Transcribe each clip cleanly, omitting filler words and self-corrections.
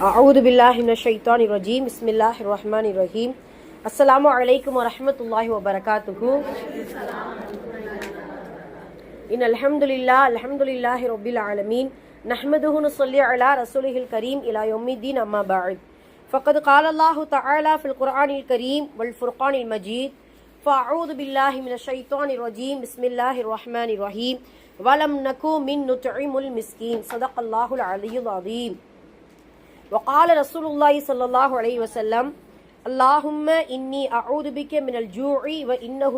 أعوذ بالله من الشيطان الرجيم بسم الله الرحمن الرحيم السلام عليكم ورحمة الله وبركاته إن الحمد لله رب العالمين نحمده ونصلي على رسوله الكريم إلى يوم الدين أما بعد فقد قال الله تعالى في القرآن الكريم والفرقان المجيد فأعوذ بالله من الشيطان الرجيم بسم الله الرحمن الرحيم ولم نكن من نطعم المسكين صدق الله العلي العظيم وقال رسول الله صلى الله عليه وسلم اللهم إني أعوذ بك من الجوع وإنه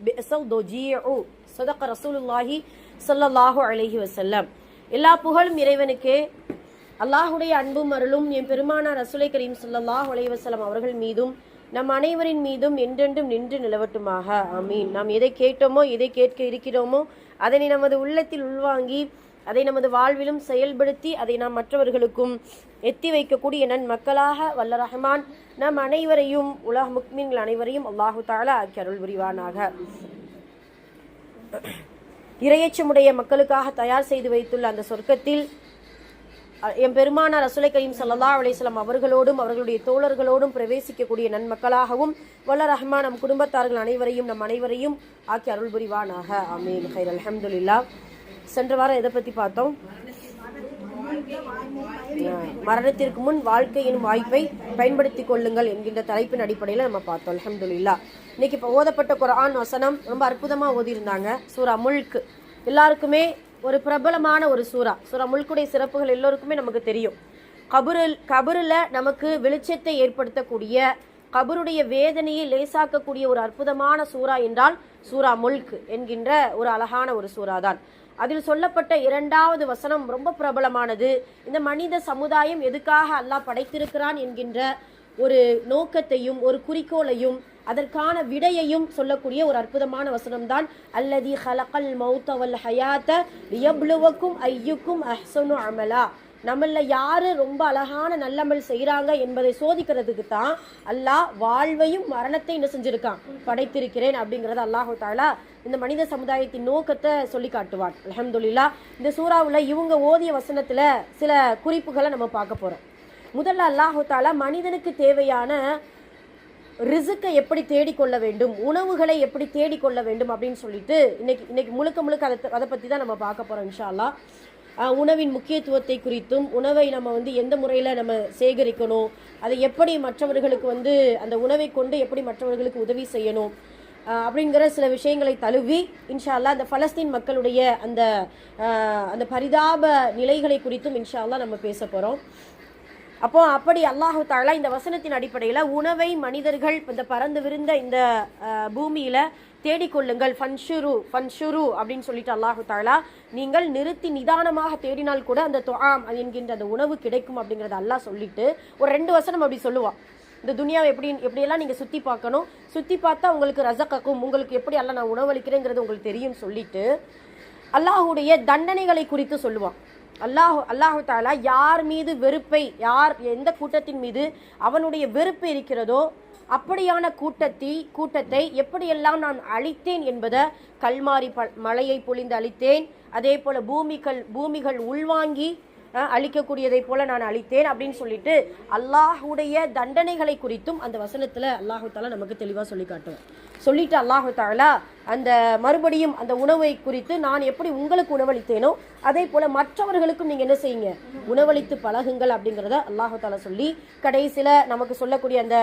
بئس الضجيع صدق رسول الله صلى الله عليه وسلم. எல்லா புகழும் இறைவனுக்கே. அல்லாஹுடைய அன்பும் அருளும் என் பெருமானார் ரசூலை கரீம் ஸல்லல்லாஹு அலைஹி வஸல்லம் அவர்கள் மீதும் நம் அனைவரின் மீதும் என்றென்றும் நின்று நிலவட்டுமாக. ஆமீன். நாம் எதை கேட்டோமோ எதை கேட்க இருக்கிறோமோ அதனை நமது உள்ளத்தில் உள்வாங்கி அதை நமது வாழ்விலும் செயல்படுத்தி அதை நாம் மற்றவர்களுக்கும் எத்தி வைக்கக்கூடிய மக்களாக வல்ல ரஹ்மான் நம் அனைவரையும் உலக முக்மீன்கள் அனைவரையும் அல்லாஹு தஆலா ஆக்கி அருள் புரிவானாக. இறையச்சமுடைய மக்களுக்காக தயார் செய்து வைத்துள்ள அந்த சொர்க்கத்தில் என் பெருமானார் ரசூலை கரீம் ஸல்லல்லாஹு அலைஹி வஸல்லம் அவர்களோடும் அவர்களுடைய தோழர்களோடும் பிரவேசிக்கக்கூடிய நன்மக்களாகவும் வல்ல ரஹ்மான் நம் குடும்பத்தார்கள் அனைவரையும் நம் அனைவரையும் ஆக்கி அருள் புரிவானாக. ஆமீன். ஹைர். அல்ஹம்துலில்லாஹ். சென்ற வாரம் எதை பற்றி பார்த்தோம்? மரணத்திற்கு முன் வாழ்க்கையின் வாய்ப்பை பயன்படுத்திக் கொள்ளுங்கள் என்கின்ற தலைப்பின் அடிப்படையில் நம்ம பார்த்தோம். அல்ஹம்துலில்லாஹ். இன்னைக்கு இப்போ ஓதப்பட்ட குர்ஆன் வசனம் ரொம்ப அற்புதமாக ஓதியிருந்தாங்க. சூரா முல்க் எல்லாருக்குமே ஒரு பிரபலமான ஒரு சூரா முல்குடைய சிறப்புகள் எல்லோருக்குமே நமக்கு தெரியும். கபருல நமக்கு வெளிச்சத்தை ஏற்படுத்தக்கூடிய, கபருடைய வேதனையை லேசாக்கக்கூடிய ஒரு அற்புதமான சூரா என்றால் சூரா முல்க் என்கின்ற ஒரு அழகான ஒரு சூரா தான். அதில் சொல்லப்பட்ட 2வது வசனம் ரொம்ப பிரபலமானது. இந்த மனித சமுதாயம் எதுக்காக அல்லாஹ் படைத்திருக்கிறான் என்கின்ற ஒரு நோக்கத்தையும் ஒரு குறிக்கோளையும் அதற்கான விடையையும் சொல்லக்கூடிய ஒரு அற்புதமான வசனம் தான் அல்லதி ஹலகல் மௌத வல் ஹயாத லியப்லுவக்கும் ஐயுக்கும் அஹ்ஸனு அமலா. நம்மள யாரு ரொம்ப அழகான நல்லமல் செய்யறாங்க என்பதை சோதிக்கிறதுக்கு தான் அல்லாஹ் வாழ்வையும் மரணத்தை என்ன செஞ்சிருக்கான், படைத்திருக்கிறேன் அப்படிங்கறத அல்லாஹு தஆலா இந்த மனித சமுதாயத்தின் நோக்கத்தை சொல்லி காட்டுவான். அல்ஹம்துலில்லாஹ். இந்த சூறாவுல இவங்க ஓதிய வசனத்துல சில குறிப்புகளை நம்ம பார்க்க போறோம். முதல்ல அல்லாஹு தஆலா மனிதனுக்கு தேவையான ரிசுக்கை எப்படி தேடிக்கொள்ள வேண்டும், உணவுகளை எப்படி தேடிக்கொள்ள வேண்டும் அப்படின்னு சொல்லிட்டு இன்னைக்கு முழுக்க அதை பத்தி தான் நம்ம பார்க்க போறோம் இன்ஷா அல்லாஹ். உணவின் முக்கியத்துவத்தை குறித்தும் உணவை நம்ம எந்த முறையில் நம்ம சேகரிக்கணும், அதை எப்படி மற்றவர்களுக்கு அந்த உணவை கொண்டு எப்படி மற்றவர்களுக்கு உதவி செய்யணும் அப்படிங்கிற சில விஷயங்களை தழுவி இன்ஷா அல்லாஹ் அந்த பலஸ்தீன் மக்களுடைய அந்த பரிதாப நிலைகளை குறித்தும் இன்ஷா அல்லாஹ் நம்ம பேச போகிறோம். அப்படி அல்லாஹு தஆலா இந்த வசனத்தின் அடிப்படையில் உணவை மனிதர்கள் இந்த பறந்து விரிந்த இந்த பூமியில தேடிக்கொள்ளுங்கள், ஃபன்ஷுரு அப்படின்னு சொல்லிட்டு அல்லாஹு தஆலா நீங்கள் நிறுத்தி நிதானமாக தேடினால் கூட அந்த துஆம் என்கின்ற அந்த உணவு கிடைக்கும் அப்படிங்கிறத அல்லாஹ் சொல்லிட்டு ஒரு 2 வசனம் அப்படி சொல்லுவான். இந்த துனியாவை எப்படியெல்லாம் நீங்கள் சுற்றி பார்க்கணும், சுற்றி பார்த்தா உங்களுக்கு ரஸகக்கும், உங்களுக்கு எப்படி அல்லாஹ் நான் உணவளிக்கிறேங்கிறது உங்களுக்கு தெரியும் சொல்லிட்டு அல்லாஹுடைய தண்டனைகளை குறித்து சொல்லுவான். அல்லாஹு தஆலா யார் மீது வெறுப்பை, எந்த கூட்டத்தின் மீது அவனுடைய வெறுப்பு இருக்கிறதோ அப்படியான கூட்டத்தை எப்படியெல்லாம் நான் அழித்தேன் என்பதை கல்மாரி மலையை பொழிந்து அழித்தேன், அதே போல பூமிகள் உள்வாங்கி அழிக்கக்கூடியதை போல நான் அழித்தேன் அப்படின்னு சொல்லிட்டு அல்லாஹுடைய தண்டனைகளை குறித்தும் அந்த வசனத்துல அல்லாஹு தஆலா நமக்கு தெளிவா சொல்லி காட்டுவார். சொல்லிட்டு அல்லாஹு தஆலா அந்த மறுபடியும் அந்த உணவை குறித்து நான் எப்படி உங்களுக்கு உணவளித்தேனோ அதே போல மற்றவர்களுக்கும் நீங்க என்ன செய்யுங்க, உணவளித்து பழகுங்கள் அப்படிங்கிறத அல்லாஹு தஆலா சொல்லி கடைசியில நமக்கு சொல்லக்கூடிய அந்த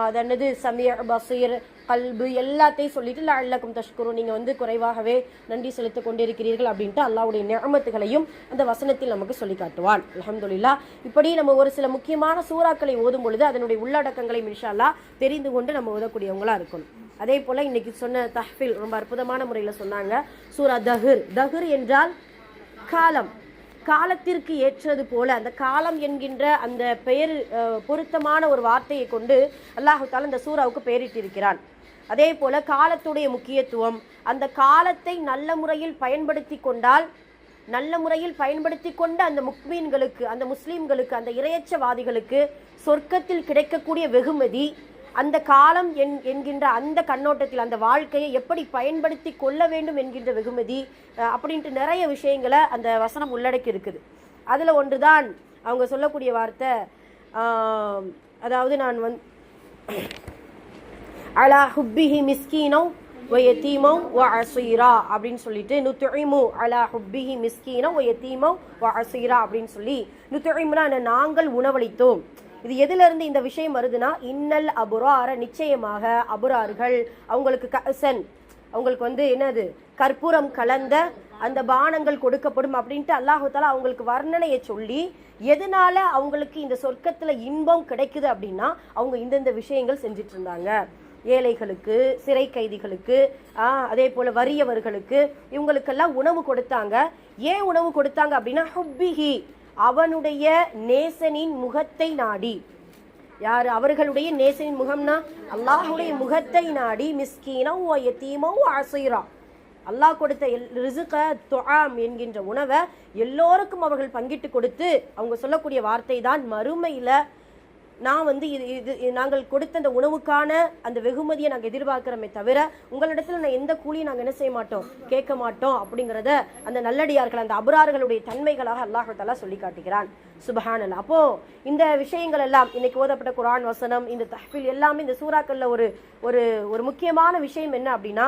அதனது சமீஅ பஸீர் கல்பு எல்லாத்தையும் சொல்லிட்டு லஅல்லக்கும் தஷ்குரூன், நீங்க குறைவாகவே நன்றி செலுத்திக் கொண்டிருக்கிறீர்கள் அப்படின்ட்டு அல்லாஹ்வுடைய நிஅமத்துகளையும் அந்த வசனத்தில் நமக்கு சொல்லி காட்டுவான். அல்ஹம்துலில்லாஹ். இப்படி நம்ம ஒரு சில முக்கியமான சூறாக்களை ஓதும் பொழுது அதனுடைய உள்ளடக்கங்களை இன்ஷா அல்லாஹ் தெரிந்து கொண்டு நம்ம ஓதக்கூடியவங்களா இருக்கணும். அதே போல இன்னைக்கு சொன்ன தஹ்ஃபில் ரொம்ப அற்புதமான முறையில் சொன்னாங்க. சூரா தஹர் என்றால் காலம், காலத்திற்கு ஏற்றது போல அந்த காலம் என்கின்ற அந்த பெயர் பொருத்தமான ஒரு வார்த்தையை கொண்டு அல்லாஹு தஆலா இந்த சூறாவுக்கு பெயரிட்டிருக்கிறான். அதே போல காலத்துடைய முக்கியத்துவம், அந்த காலத்தை நல்ல முறையில் பயன்படுத்தி கொண்டால், நல்ல முறையில் பயன்படுத்தி கொண்ட அந்த முக்மீன்களுக்கு, அந்த முஸ்லீம்களுக்கு, அந்த இறையச்சவாதிகளுக்கு சொர்க்கத்தில் கிடைக்கக்கூடிய வெகுமதி, அந்த காலம் என்கின்ற அந்த கண்ணோட்டத்தில் அந்த வாழ்க்கையை எப்படி பயன்படுத்தி கொள்ள வேண்டும் என்கின்ற வெகுமதி அப்படின்ட்டு நிறைய விஷயங்களை அந்த வசனம் உள்ளடக்கி இருக்குது. அதில் ஒன்றுதான் அவங்க சொல்லக்கூடிய வார்த்தை, அதாவது நான் அலா ஹுப்பிஹி மிஸ்கீனோ வயத்தீமோ வஅசீரா அப்படின்னு சொல்லிட்டு நுத்இமு அலா ஹுப்பிஹி மிஸ்கீனோ வயத்தீமோ வஅசீரா அப்படின்னு சொல்லி, நுத்இமுனா நாங்கள் உணவளித்தோம். இது எதிலிருந்து இந்த விஷயம் வருதுன்னா, இன்னல் அபுரார நிச்சயமாக அபுரார்கள் அவங்களுக்கு கசன், அவங்களுக்கு என்னது கற்பூரம் கலந்த அந்த பானங்கள் கொடுக்கப்படும் அப்படின்ட்டு அல்லாஹு தஆலா அவங்களுக்கு வர்ணனையை சொல்லி, எதனால அவங்களுக்கு இந்த சொர்க்கத்துல இன்பம் கிடைக்குது அப்படின்னா அவங்க இந்தந்த விஷயங்கள் செஞ்சிட்டு இருந்தாங்க. ஏழைகளுக்கு, சிறை கைதிகளுக்கு, அதே போல வறியவர்களுக்கு, இவங்களுக்கெல்லாம் உணவு கொடுத்தாங்க. ஏன் உணவு கொடுத்தாங்க அப்படின்னா, ஹுப்பிஹி அவனுடைய நேசனின் முகத்தை நாடி. யாரு அவர்களுடைய நேசனின் முகம்னா அல்லாஹுடைய முகத்தை நாடி, மிஸ்கீனோ யதீமோ அஸீரா, அல்லாஹ் கொடுத்த ரிஸ்க துஆம் என்கின்ற உணவை எல்லோருக்கும் அவர்கள் பங்கிட்டு கொடுத்து அவங்க சொல்லக்கூடிய வார்த்தை தான், மறுமையில நான் இது நாங்கள் கொடுத்த அந்த உணவுக்கான அந்த வெகுமதியை நாங்கள் எதிர்பார்க்கிறோமே தவிர உங்களிடத்துல நான் எந்த கூலியும் நாங்கள் என்ன செய்ய மாட்டோம், கேட்க மாட்டோம் அப்படிங்கிறத அந்த நல்லடியார்கள், அந்த அபரார்களுடைய தன்மைகளாக அல்லாஹ் தஆலா சொல்லி காட்டுகிறான். சுப்ஹானல்லாஹ். அப்போ இந்த விஷயங்கள் எல்லாம் இன்னைக்கு ஓதப்பட்ட குர்ஆன் வசனம், இந்த தஹ்ஃபீல் எல்லாமே இந்த சூறாக்கள்ல ஒரு ஒரு ஒரு முக்கியமான விஷயம் என்ன அப்படின்னா,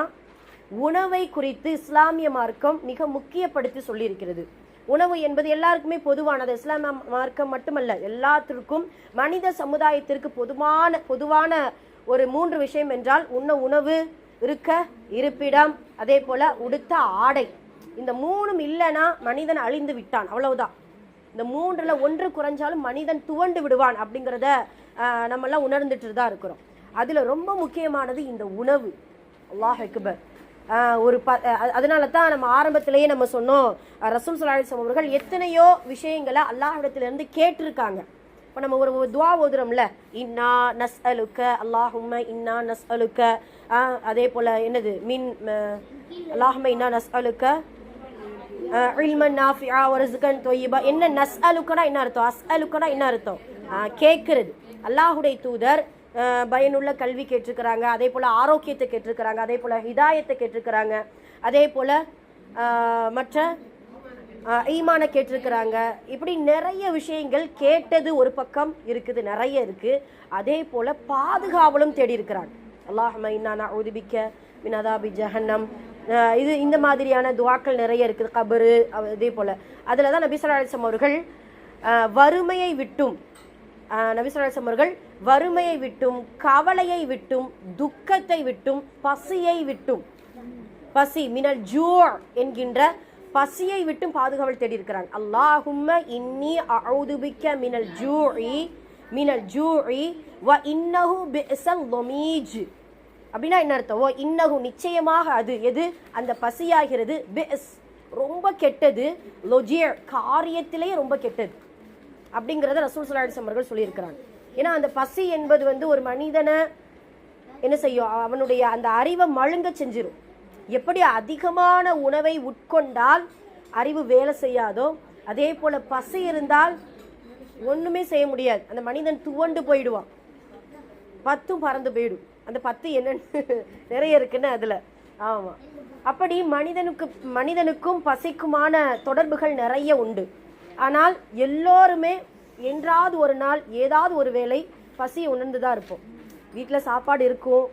உணவை குறித்து இஸ்லாமிய மார்க்கம் மிக முக்கியப்படுத்தி சொல்லி இருக்கிறது. உணவு என்பது எல்லாருக்குமே பொதுவானது. இஸ்லாமிய மார்க்கம் மட்டுமல்ல, எல்லாத்திற்கும் மனித சமுதாயத்திற்கு பொதுவான ஒரு 3 விஷயம் என்றால், உணவு, இருக்க இருப்பிடம், அதே போல உடுத்த ஆடை. இந்த 3ம் இல்லைன்னா மனிதன் அழிந்து விட்டான், அவ்வளவுதான். இந்த 3ல் ஒன்று குறைஞ்சாலும் மனிதன் துவண்டு விடுவான் அப்படிங்கிறத நம்மெல்லாம் உணர்ந்துட்டு தான் இருக்கிறோம். அதுல ரொம்ப முக்கியமானது இந்த உணவு. அல்லாஹ் அக்பர். அதனால தான் நம்ம ஆரம்பத்திலேயே நம்ம சொன்னோம், ரசூல் ஸல்லல்லாஹு அலைஹி வஸல்லம் அவர்கள் எத்தனையோ விஷயங்களை அல்லாஹ்விடத்திலிருந்து கேட்டிருக்காங்க. இப்போ நம்ம ஒரு துவா ஓதுறோம்ல, இன்னா நஸ்அலுக்க அல்லாஹும்ம இன்னா நஸ்அலுக்க, அதே போல என்னது மின் அல்லாஹும்ம இன்னா நஸ்அலுக்க இல்மன் நாஃபிஆ வ ரிஸ்கன் தொய்யிபா. என்ன நஸ்அலுக்கனா என்ன அர்த்தம், அஸ்அலுக்கனா என்ன அர்த்தம், கேட்கிறது. அல்லாஹுடைய தூதர் பயனுள்ள கல்வி கேட்டிருக்கிறாங்க, அதே போல் ஆரோக்கியத்தை கேட்டிருக்கிறாங்க, அதே போல் ஹிதாயத்தை கேட்டிருக்கிறாங்க, அதே போல் மற்ற ஈமான கேட்டிருக்கிறாங்க. இப்படி நிறைய விஷயங்கள் கேட்டது ஒரு பக்கம் இருக்குது, நிறைய இருக்குது. அதே போல் பாதுகாவலும் தேடி இருக்கிறாங்க. அல்லாஹும்ம இன்னா நஊது பிக்க மின் அதாபி ஜஹன்னம். இது இந்த மாதிரியான துஆக்கள் நிறைய இருக்குது. கபரு, அதே போல் அதில் தான் நபி ஸல்லல்லாஹு அலைஹி வஸல்லம் அவர்கள் வறுமையை விட்டும், நபி ஸல்லல்லாஹு அலைஹி வஸல்லம் அவர்கள் வறுமையை விட்டும், கவலையை விட்டும், துக்கத்தை விட்டும், பசியை விட்டும், பசி மினல் ஜூ என்கின்ற பசியை விட்டும் பாதுகாவல் தேடி இருக்கிறாங்க. அல்லாஹும்ம இன்னி அஊது பிக்க மினல் ஜூஇ வ இன்னஹு பிஸல் லமீஜ். அப்படின்னா என்ன அர்த்தம், இன்னஹு நிச்சயமாக அது, எது அந்த பசியாகிறது, பிஸ் ரொம்ப கெட்டது, லொஜியர் காரியத்திலேயே ரொம்ப கெட்டது அப்படிங்கிறத ரசூல் ஸல்லல்லாஹு அலைஹி வஸல்லம் அவர்கள் சொல்லியிருக்கிறாங்க. ஏன்னா அந்த பசி என்பது ஒரு மனிதனை என்ன செய்யும், அவனுடைய அந்த அறிவை மழுங்க செஞ்சிடும். எப்படி அதிகமான உணவை உட்கொண்டால் அறிவு வேலை செய்யாதோ, அதே போல பசி இருந்தால் ஒண்ணுமே செய்ய முடியாது, அந்த மனிதன் துவண்டு போயிடுவான், பத்தும் பறந்து போயிடும். அந்த 10 என்னன்னு நிறைய இருக்குன்னு அதுல. ஆமா, அப்படி மனிதனுக்கும் பசிக்குமான தொடர்புகள் நிறைய உண்டு. ஆனால் எல்லோருமே என்றாவது ஒரு நாள் ஏதாவது ஒரு வேளை பசியை உணர்ந்து தான் இருப்போம். வீட்டில் சாப்பாடு இருக்கும்,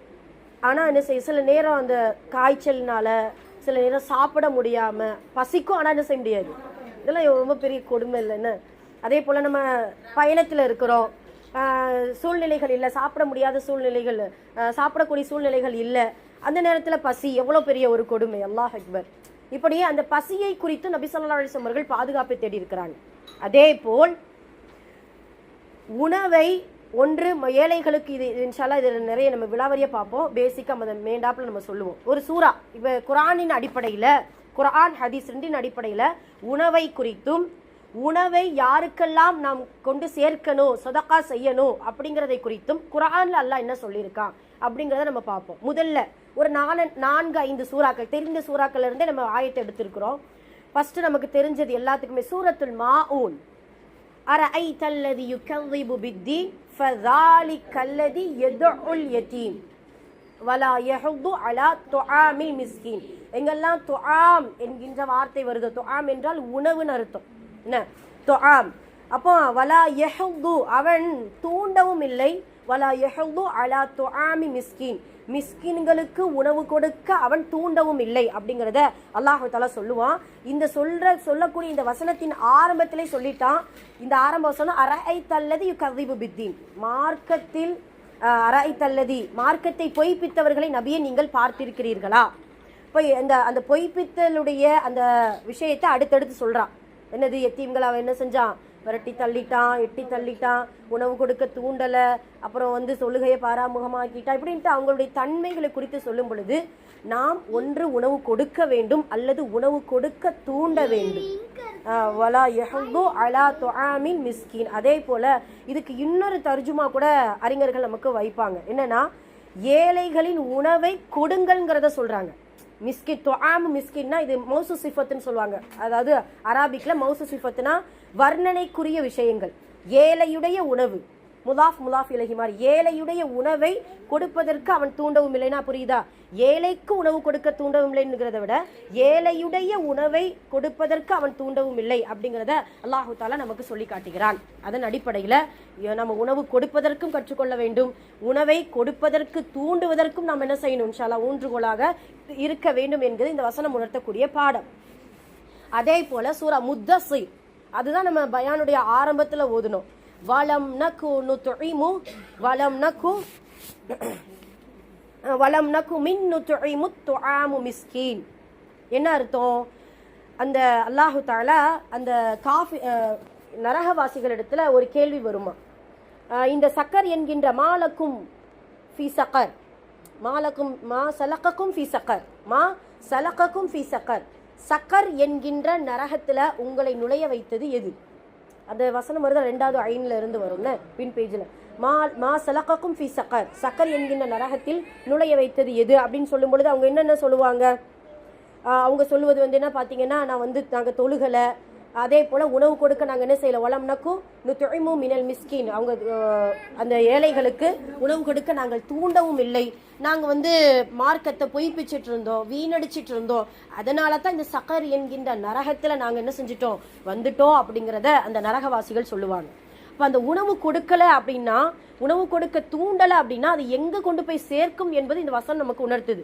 ஆனால் என்ன செய்ய, சில நேரம் அந்த காய்ச்சல்னால சில நேரம் சாப்பிட முடியாமல் பசிக்கும், ஆனால் என்ன செய்ய முடியாது. இதெல்லாம் ரொம்ப பெரிய கொடுமை இல்லைன்னு. அதே போல் நம்ம பயணத்தில் இருக்கிறோம், சூழ்நிலைகள் இல்லை, சாப்பிட முடியாத சூழ்நிலைகள், சாப்பிடக்கூடிய சூழ்நிலைகள் இல்லை, அந்த நேரத்தில் பசி எவ்வளோ பெரிய ஒரு கொடுமை. அல்லாஹ் அக்பர். இப்படி அந்த பசியை குறித்து நபி ஸல்லல்லாஹு அலைஹி வஸல்லம் அவர்கள் பாதுகாப்பை தேடி இருக்கிறாங்க. அதே போல் உணவை ஒன்று ஏழைகளுக்கு, இது இன்ஷால்லா இதில் நிறைய நம்ம விலாவரியாக பார்ப்போம், பேசிக்காக அந்த மேண்டாப்பில் நம்ம சொல்லுவோம். ஒரு சூறா இப்போ குர்ஆனின் அடிப்படையில், குர்ஆன் ஹதீஸ் 2 அடிப்படையில் உணவை குறித்தும், உணவை யாருக்கெல்லாம் நாம் கொண்டு சேர்க்கணும், சதகா செய்யணும் அப்படிங்கிறதை குறித்தும் குர்ஆன்ல அல்லாஹ் என்ன சொல்லியிருக்கான் அப்படிங்கிறத நம்ம பார்ப்போம். முதல்ல ஒரு 4-5 சூறாக்கள், தெரிந்த சூறாக்கள் இருந்தே நம்ம ஆயத்தை எடுத்திருக்கிறோம். ஃபர்ஸ்ட் நமக்கு தெரிஞ்சது எல்லாத்துக்குமே சூரத்துல் மாஊன். அரஐதல்லதி யுகذிபு பித்தீன் ஃபذாலிகல்லதி யதுல் யதீம் வலா யஹுது அலா துஆமில் மிஸ்கீன். எங்கெல்லாம் துஆம் என்கின்ற வார்த்தை வருது, துஆம் என்றால் உணவுன்னு அர்த்தம். என்ன துஆம், அப்போ வலா யஹுது அவன் தூண்டவும் இல்லை, வலா யஹுது அலா துஆமி மிஸ்கீன் மிஸ்கின்களுக்கு உணவு கொடுக்க அவன் தூண்டவும் இல்லை அப்படிங்கிறத அல்லாஹு தஆலா சொல்லுவான். இந்த சொல்லக்கூடிய இந்த வசனத்தின் ஆரம்பத்திலே சொல்லிட்டான். இந்த ஆரம்ப வசனம் அரஐத்தல்லதி யுகذிபு பித்தீன், மார்க்கத்தில் அரஐத்தல்லதி மார்க்கத்தை பொய்ப்பித்தவர்களை நபியே நீங்கள் பார்த்திருக்கிறீர்களா? இப்போ அந்த பொய்ப்பித்தலுடைய அந்த விஷயத்தை அடுத்தடுத்து சொல்றான். என்னது, எத்தீம்கள் அவன் என்ன செஞ்சான், விரட்டி தள்ளிட்டான், எட்டி தள்ளிட்டான், உணவு கொடுக்க தூண்டலை, அப்புறம் தொழுகையை பாராமுகமாக்கிட்டான், இப்படின்ட்டு அவங்களுடைய தன்மைகளை குறித்து சொல்லும் பொழுது நாம் ஒன்று உணவு கொடுக்க வேண்டும் அல்லது உணவு கொடுக்க தூண்ட வேண்டும். வலா யஹுது அலா துஆமில் மிஸ்கீன். அதே போல இதுக்கு இன்னொரு தர்ஜுமா கூட அறிஞர்கள் நமக்கு வைப்பாங்க. என்னன்னா, ஏழைகளின் உணவை கொடுங்கள்ங்கிறத சொல்றாங்க. மிஸ்கின் துஆம் மிஸ்கின்னா இது மௌசு சிஃபத்துன்னு சொல்லுவாங்க. அதாவது அரபிக்ல மௌசு சிஃபத்துனா வர்ணனைக்குரிய விஷயங்கள். ஏழையுடைய உணவு, முலாஃப் முலாஃப் இலகி மாதிரி, ஏழையுடைய உணவை கொடுப்பதற்கு அவன் தூண்டவும் இல்லைன்னா புரியுதா? ஏழைக்கு உணவு கொடுக்க தூண்டவும் இல்லைங்கிறத விட ஏழையுடைய உணவை கொடுப்பதற்கு அவன் தூண்டவும் இல்லை அப்படிங்கிறத அல்லாஹு தாலா நமக்கு சொல்லி காட்டுகிறான். அதன் அடிப்படையில் நம்ம உணவு கொடுப்பதற்கும் கற்றுக்கொள்ள வேண்டும், உணவை கொடுப்பதற்கு தூண்டுவதற்கும் நாம் என்ன செய்யணும், இன்ஷா அல்லாஹ் ஊன்றுகோலாக இருக்க வேண்டும் என்கிறது இந்த வசனம் உணர்த்தக்கூடிய பாடம். அதே போல சூரா முத்தஸிர், அதுதான் நம்ம பயானுடைய ஆரம்பத்தில் ஓதுனோம். வலம் நகு நுத்இமு வலம் நகு மின் நுத்இமு துஆமு மிஸ்கீன். என்ன அர்த்தம்? அந்த அல்லாஹு தஆலா அந்த நரகவாசிகளிடத்துல ஒரு கேள்வி வருமா, இந்த சக்கர் என்கின்ற மாலக்கும் ஃபி சக்கர், மாலக்கும் மா சலகக்கும் ஃபி சக்கர், மா சலகக்கும் ஃபி சக்கர், சக்கர் என்கின்ற நரகத்துல உங்களை நுழைய வைத்தது எது? அந்த வசனம் வருது 2வது ஐன்ல இருந்து வரும்ல, பின் பேஜ்ல. மா சலகக்கும் ஃபி சக்கர், சக்கர் என்கின்ற நரகத்தில் நுழைய வைத்தது எது அப்படின்னு சொல்லும் பொழுது அவங்க என்னென்ன சொல்லுவாங்க? அவங்க சொல்லுவது என்ன பார்த்தீங்கன்னா, நாங்கள் தொழுகலை, அதே போல் உணவு கொடுக்க நாங்கள் என்ன செய்யலை, வலம்னக்கு நுத்இமு மினல் மிஸ்கின், அவங்க அந்த ஏழைகளுக்கு உணவு கொடுக்க நாங்கள் தூண்டவும் இல்லை, நாங்கள் மார்க்கத்தை பொய்ப்பிச்சிட்டு இருந்தோம், வீணடிச்சிட்டு இருந்தோம், அதனால தான் இந்த சக்கர் என்கின்ற நரகத்தில் நாங்கள் என்ன செஞ்சிட்டோம், வந்துட்டோம் அப்படிங்கிறத அந்த நரகவாசிகள் சொல்லுவாங்க. இப்போ அந்த உணவு கொடுக்கலை அப்படின்னா, உணவு கொடுக்க தூண்டலை அப்படின்னா அது எங்கே கொண்டு போய் சேர்க்கும் என்பது இந்த வசனம் நமக்கு உணர்த்துது.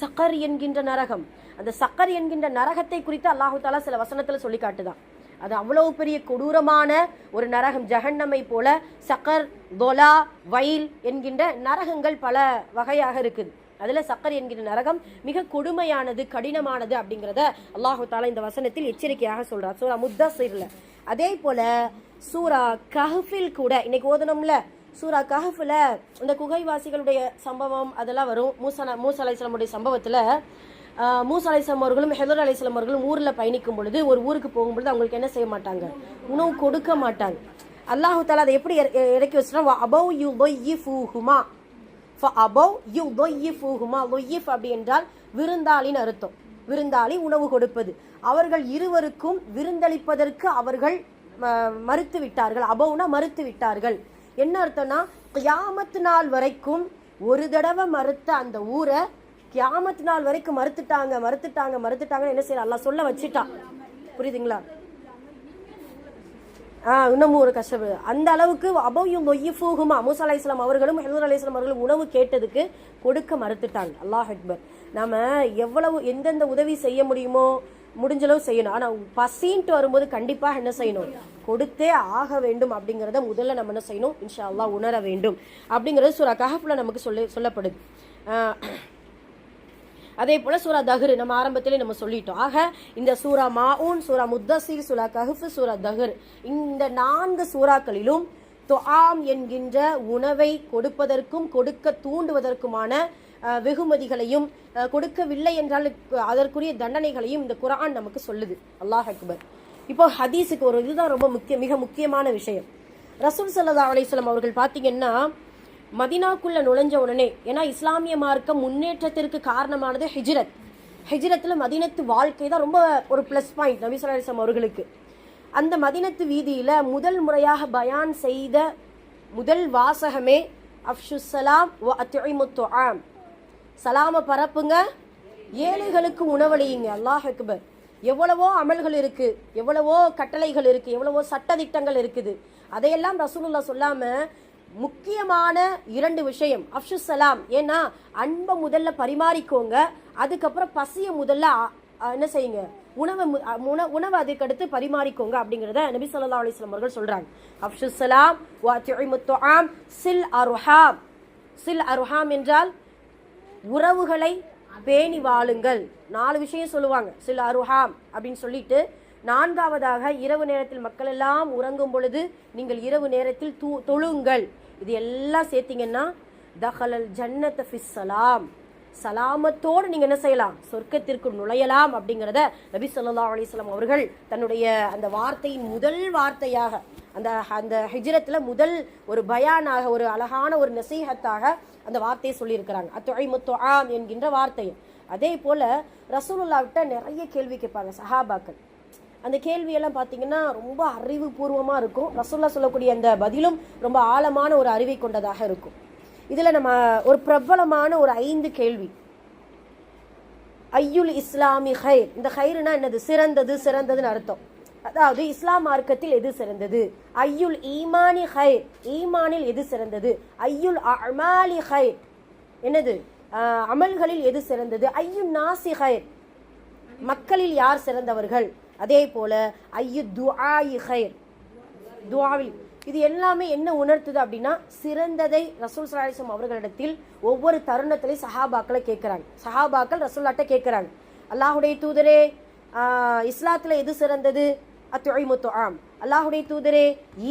சக்கர் என்கின்ற நரகம், அந்த சக்கர் என்கின்ற நரகத்தை குறித்து அல்லாஹு தாலா சில வசனத்துல சொல்லி காட்டுதான். அது அவ்வளவு பெரிய கொடூரமான ஒரு நரகம், ஜஹன்னமை போல சக்கர், தொலா, வயல் என்கின்ற நரகங்கள் பல வகையாக இருக்குது. அதுல சக்கர் என்கிற நரகம் மிக கொடுமையானது, கடினமானது அப்படிங்கிறத அல்லாஹு தாலா இந்த வசனத்தில் எச்சரிக்கையாக சொல்றார் சூரா முத்தஸிர்ல. அதே போல சூரா கஹ்ஃபில் கூட இன்னைக்கு ஓதனம்ல, சூரா கஹ்ஃபில் இந்த குகைவாசிகளுடைய சம்பவம் அதெல்லாம் வரும். மூசா அலைஹிஸ்ஸலாமுடைய சம்பவத்தில் மூசா அலைஹிஸ்ஸலாம் அவர்களும் ஹிதர் அலைஹிஸ்ஸலாம் அவர்களும் ஊரில் பயணிக்கும் பொழுது, ஒரு ஊருக்கு போகும்பொழுது அவங்களுக்கு என்ன செய்ய மாட்டாங்க, உணவு கொடுக்க மாட்டாங்க. அல்லாஹு தஆலா அதை எப்படி இறக்கி வச்சுட்டா, அபவ் யுضيفூஹுமா ஃபஅபவ் யுضيفூஹுமா. லுய்யிஃப் அப்படி என்றால் விருந்தாளின்னு அர்த்தம், விருந்தாளி உணவு கொடுப்பது. அவர்கள் இருவருக்கும் விருந்தளிப்பதற்கு அவர்கள் மறுத்து விட்டார்கள். அபவுனா மறுத்து விட்டார்கள். என்ன அர்த்தம்னா, கியாமத் நாள் வரைக்கும் ஒரு தடவை மறுத்த அந்த ஊரை கியாமத் நாள் வரைக்கும் மறுத்துட்டாங்க என்ன செய்யலாம், அல்லாஹ் சொல்ல வச்சுட்டான். புரியுதுங்களா? இன்னமும் ஒரு கஷ்டம். அந்த அளவுக்கு அபவும் ஒய்யிஃபூஹுமா, மூசா அலைஹிஸ்ஸலாம் அவர்களும் ஹிதர் அலைஹிஸ்ஸலாம் அவர்களும் உணவு கேட்டதுக்கு கொடுக்க மறுத்துட்டாங்க. அல்லாஹ் அக்பர். நாம எவ்வளவு எந்தெந்த உதவி செய்ய முடியுமோ முடிஞ்சளவு செய்யணும். ஆனால் பசின்ட்டு வரும்போது கண்டிப்பாக என்ன செய்யணும், கொடுத்தே ஆக வேண்டும் அப்படிங்கிறத முதல்ல நம்ம என்ன செய்யணும், இன்ஷா அல்லாஹ் உணர வேண்டும் அப்படிங்கிறது சூரா கஹ்ஃப்ல நமக்கு சொல்லப்படுது. அதே போல சூரா தஹர் நம்ம ஆரம்பத்திலே நம்ம சொல்லிட்டோம். ஆக இந்த சூரா மாஊன், சூரா முத்தஸிர், சூரா கஹ்ஃப், சூரா தஹர், இந்த 4 சூறாக்களிலும் துஆம் என்கின்ற உணவை கொடுப்பதற்கும் கொடுக்க தூண்டுவதற்குமான வெகுமதிகளையும், கொடுக்கவில்லை என்றால் அதற்குரிய தண்டனைகளையும் இந்த குர்ஆன் நமக்கு சொல்லுது. அல்லாஹ் அக்பர். இப்போ ஹதீஸுக்கு ஒரு இதுதான் ரொம்ப மிக முக்கியமான விஷயம். ரசூல் ஸல்லல்லாஹு அலைஹி வஸல்லம் அவர்கள் பார்த்தீங்கன்னா மதீனாக்குள்ள நுழைஞ்ச உடனே, ஏன்னா இஸ்லாமிய மார்க்கம் முன்னேற்றத்திற்கு காரணமானது ஹிஜ்ரத்தில் மதீனத்து வாழ்க்கை தான் ரொம்ப ஒரு ப்ளஸ் பாயிண்ட் நபி ஸல்லல்லாஹு அலைஹி வஸல்லம் அவர்களுக்கு. அந்த மதீனத்து வீதியில் முதல் முறையாக பயான் செய்த முதல் வாசகமே அஃஷுஸ் ஸலாம் வ அத்இமுத் துஆம், சலாம பரப்புங்க, ஏழைகளுக்கு உணவளியுங்க. அல்லாஹ் அக்பர். எவ்வளவோ அமல்கள் இருக்கு, எவ்வளவோ கட்டளைகள் இருக்கு, எவ்வளவோ சட்டதிட்டங்கள் இருக்குது. அதையெல்லாம் ரசூலுல்லாஹ் சொல்லாம முக்கியமான 2 விஷயம் அஃஷு சலாம். ஏன்னா அன்பை முதல்ல பரிமாறிக்கோங்க, அதுக்கப்புறம் பசிய முதல்ல என்ன செய்யுங்க, உணவு அதுக்கடுத்து பரிமாறிக்கோங்க அப்படிங்கிறத நபி ஸல்லல்லாஹு அலைஹி வஸல்லம் அவர்கள் சொல்றாங்க. அஃஷு சலாம் வ அத்இமுத் துஆம் சில் அர்ஹாம். சில் அர்ஹாம் என்றால் உறவுகளை பேணி வாழுங்கள். 4 விஷயம் சொல்லுவாங்க சில் அர்ஹாம் அப்படின்னு சொல்லிட்டு, 4வதாக இரவு நேரத்தில் மக்கள் எல்லாம் உறங்கும் பொழுது நீங்கள் இரவு நேரத்தில் தொழுங்கள். இது எல்லாம் சேர்த்தீங்கன்னா தஹலல் ஜன்னத ஃபிஸ் சலாம், சலாமத்தோடு நீங்க என்ன செய்யலாம், சொர்க்கத்திற்கு நுழையலாம் அப்படிங்கிறத நபி ஸல்லல்லாஹு அலைஹி வஸல்லம் அவர்கள் தன்னுடைய அந்த வார்த்தையின் முதல் வார்த்தையாக, அந்த ஹிஜ்ரத்துல முதல் ஒரு பயானாக, ஒரு அழகான ஒரு நசீஹத்தாக அந்த வார்த்தையை சொல்லியிருக்கிறாங்க, அத்இமுத் துஆம் என்கின்ற வார்த்தையை. அதே போல ரசூலுல்லாஹ்விட்ட நிறைய கேள்வி கேட்பாங்க சஹாபாக்கள். அந்த கேள்வியெல்லாம் பார்த்தீங்கன்னா ரொம்ப அறிவுபூர்வமாக இருக்கும். ரசூலுல்லாஹ் சொல்லக்கூடிய அந்த பதிலும் ரொம்ப ஆழமான ஒரு அறிவை கொண்டதாக இருக்கும். இதில் நம்ம ஒரு பிரபலமான ஒரு 5 கேள்வி. ஐயுல் இஸ்லாமி ஹைர். இந்த ஹைர்னா என்னது, சிறந்தது, சிறந்ததுன்னு அர்த்தம். அதாவது இஸ்லாம் மார்க்கத்தில் எது சிறந்தது. ஐயுல் ஈமானி ஹைர், ஈமானில் எது சிறந்தது. ஐயுல் அமாலி ஹைர், என்னது அமல்களில் எது சிறந்தது. ஐயுல் நாசி ஹைர், மக்களில் யார் சிறந்தவர்கள். அதே போல ஐயு துஆஇ ஹைர், துஆவில். இது எல்லாமே என்ன உணர்த்துது அப்படின்னா, சிறந்ததை ரசூல் ஸல்லல்லாஹு அலைஹி வஸல்லம் அவர்களிடத்தில் ஒவ்வொரு தருணத்திலையும் சஹாபாக்களை கேட்கிறாங்க. சஹாபாக்கள் ரசூலுல்லாஹ்ட்ட கேட்கிறாங்க, அல்லாஹ்வுடைய தூதரே இஸ்லாத்துல எது சிறந்தது, அத்இமுத் துஆம். அல்லாஹ்வுடைய தூதரே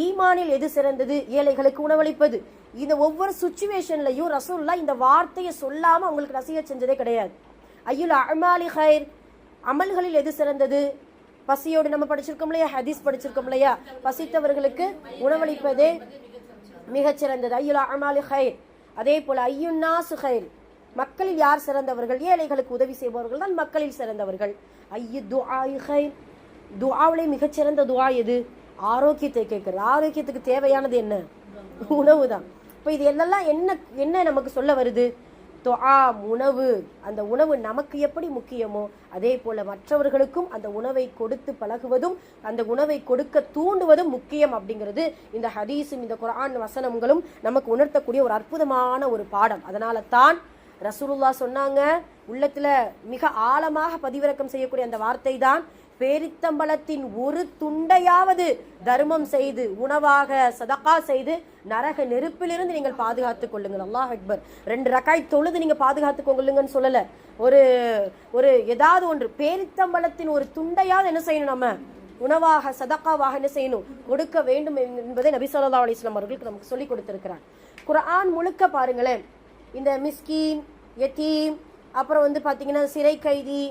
ஈமானில் எது சிறந்தது, ஏழைகளுக்கு உணவளிப்பது. இந்த ஒவ்வொரு சிச்சுவேஷன்லையும் ரசூலுல்லாஹ் இந்த வார்த்தையை சொல்லாம அவங்களுக்கு நசீஹத் செஞ்சதே கிடையாது. ஐயுல் அமாலி ஹைர், அமல்களில் எது சிறந்தது. பசியோடு நம்ம படிச்சிருக்கோம் இல்லையா, ஹதீஸ் படிச்சிருக்கோம் இல்லையா, பசித்தவர்களுக்கு உணவளிப்பதே மிகச்சிறந்தது. ஐயுல் அமாலி ஹைர். அதே போல ஐயுன் நாசு ஹைர், மக்களில் யார் சிறந்தவர்கள், ஏழைகளுக்கு உதவி செய்பவர்கள் தான் மக்களில் சிறந்தவர்கள். ஐயு துஆஇ ஹைர், துஆவிலே மிகச்சிறந்த துஆ எது, ஆரோக்கியத்தை கேட்கறது. ஆரோக்கியத்துக்கு தேவையானது என்ன, உணவு தான். இப்போ இது எல்லாம் என்ன நமக்கு சொல்ல வருது, துஆம் உணவு. அந்த உணவு நமக்கு எப்படி முக்கியமோ அதே போல மற்றவர்களுக்கும் அந்த உணவை கொடுத்து பழகுவதும் அந்த உணவை கொடுக்க தூண்டுவதும் முக்கியம் அப்படிங்கிறது இந்த ஹதீஸும் இந்த குர்ஆன் வசனங்களும் நமக்கு உணர்த்தக்கூடிய ஒரு அற்புதமான ஒரு பாடம். அதனால தான் ரசூலுல்லாஹ் சொன்னாங்க, உள்ளத்துல மிக ஆழமாக பதிவிறக்கம் செய்யக்கூடிய அந்த வார்த்தை தான், பேரித்தம்பளத்தின் ஒரு துண்டையாவது தர்மம் செய்து உணவாக சதகா செய்து நரக நெருப்பிலிருந்து நீங்கள் பாதுகாத்துக் கொள்ளுங்கள். அல்லாஹ் அக்பர். 2 ரக்காய் தொழுது நீங்க பாதுகாத்துக் கொள்ளுங்கன்னு சொல்லல, ஒரு ஏதாவது ஒன்று பேரித்தம்பளத்தின் ஒரு துண்டையாவது என்ன செய்யணும், நம்ம உணவாக சதகாவாக என்ன செய்யணும், கொடுக்க வேண்டும் என்பதை நபி ஸல்லல்லாஹு அலைஹி வஸல்லம் அவர்களுக்கு நமக்கு சொல்லி கொடுத்திருக்கிறார். குர்ஆன் முழுக்க பாருங்களேன், இந்த மிஸ்கீன், யதீம், அப்புறம் பாத்தீங்கன்னா சிறை கைதி,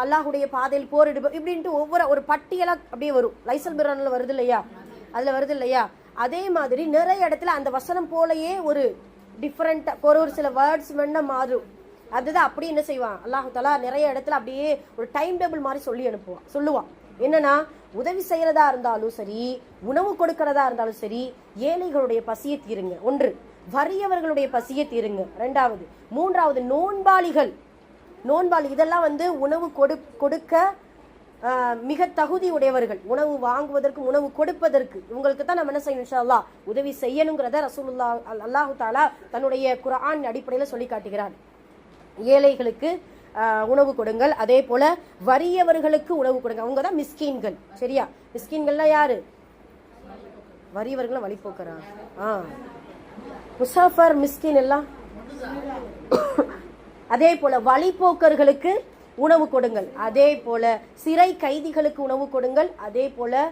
அல்லாஹுடைய பாதையில் போரிடு, இப்படின்ட்டு ஒவ்வொரு ஒரு பட்டியலா அப்படியே வரும். லைசல் பிரான்ல வருது இல்லையா, அதுல வருது இல்லையா, அதே மாதிரி நிறைய இடத்துல அந்த வசனம் போலயே ஒரு டிஃபரெண்டா ஒரு சில வேர்ட்ஸ் வேணா மாறும். அதுதான் அப்படி என்ன செய்வான் அல்லாஹ் தஆலா நிறைய இடத்துல அப்படியே ஒரு டைம் டேபிள் மாதிரி சொல்லுவான். என்னன்னா, உதவி செய்யறதா இருந்தாலும் சரி, உணவு கொடுக்கறதா இருந்தாலும் சரி, ஏழைகளுடைய பசியை தீருங்க. 1, வறியவர்களுடைய பசியை தீருங்க. 2வது, 3வது நோன்பாளிகள், இதெல்லாம் உணவு கொடுக்க மிக தகுதி உடையவர்கள். உணவு வாங்குவதற்கு, உணவு கொடுப்பதற்கு இவங்களுக்கு தான் நம்ம என்ன செய்யணும், இன்ஷா அல்லாஹ் உதவி செய்யணுங்கிறத ரசூலுல்லாஹ் அல்லாஹ் தஆலா தன்னுடைய குர்ஆன் அடிப்படையில் சொல்லி காட்டுகிறார். ஏழைகளுக்கு உணவு கொடுங்கள், அதே போல வறியவர்களுக்கு உணவு கொடுங்க. அவங்க தான் மிஸ்கீன்கள். சரியா, மிஸ்கீன்கள்லாம் யாரு, வறியவர்களும் வழிபோக்கரா, முசாஃபர், மிஸ்கீன் எல்லாம். அதே போல வழிபோக்கர்களுக்கு உணவு கொடுங்கள், அதே போல சிறை கைதிகளுக்கு உணவு கொடுங்கள், அதே போல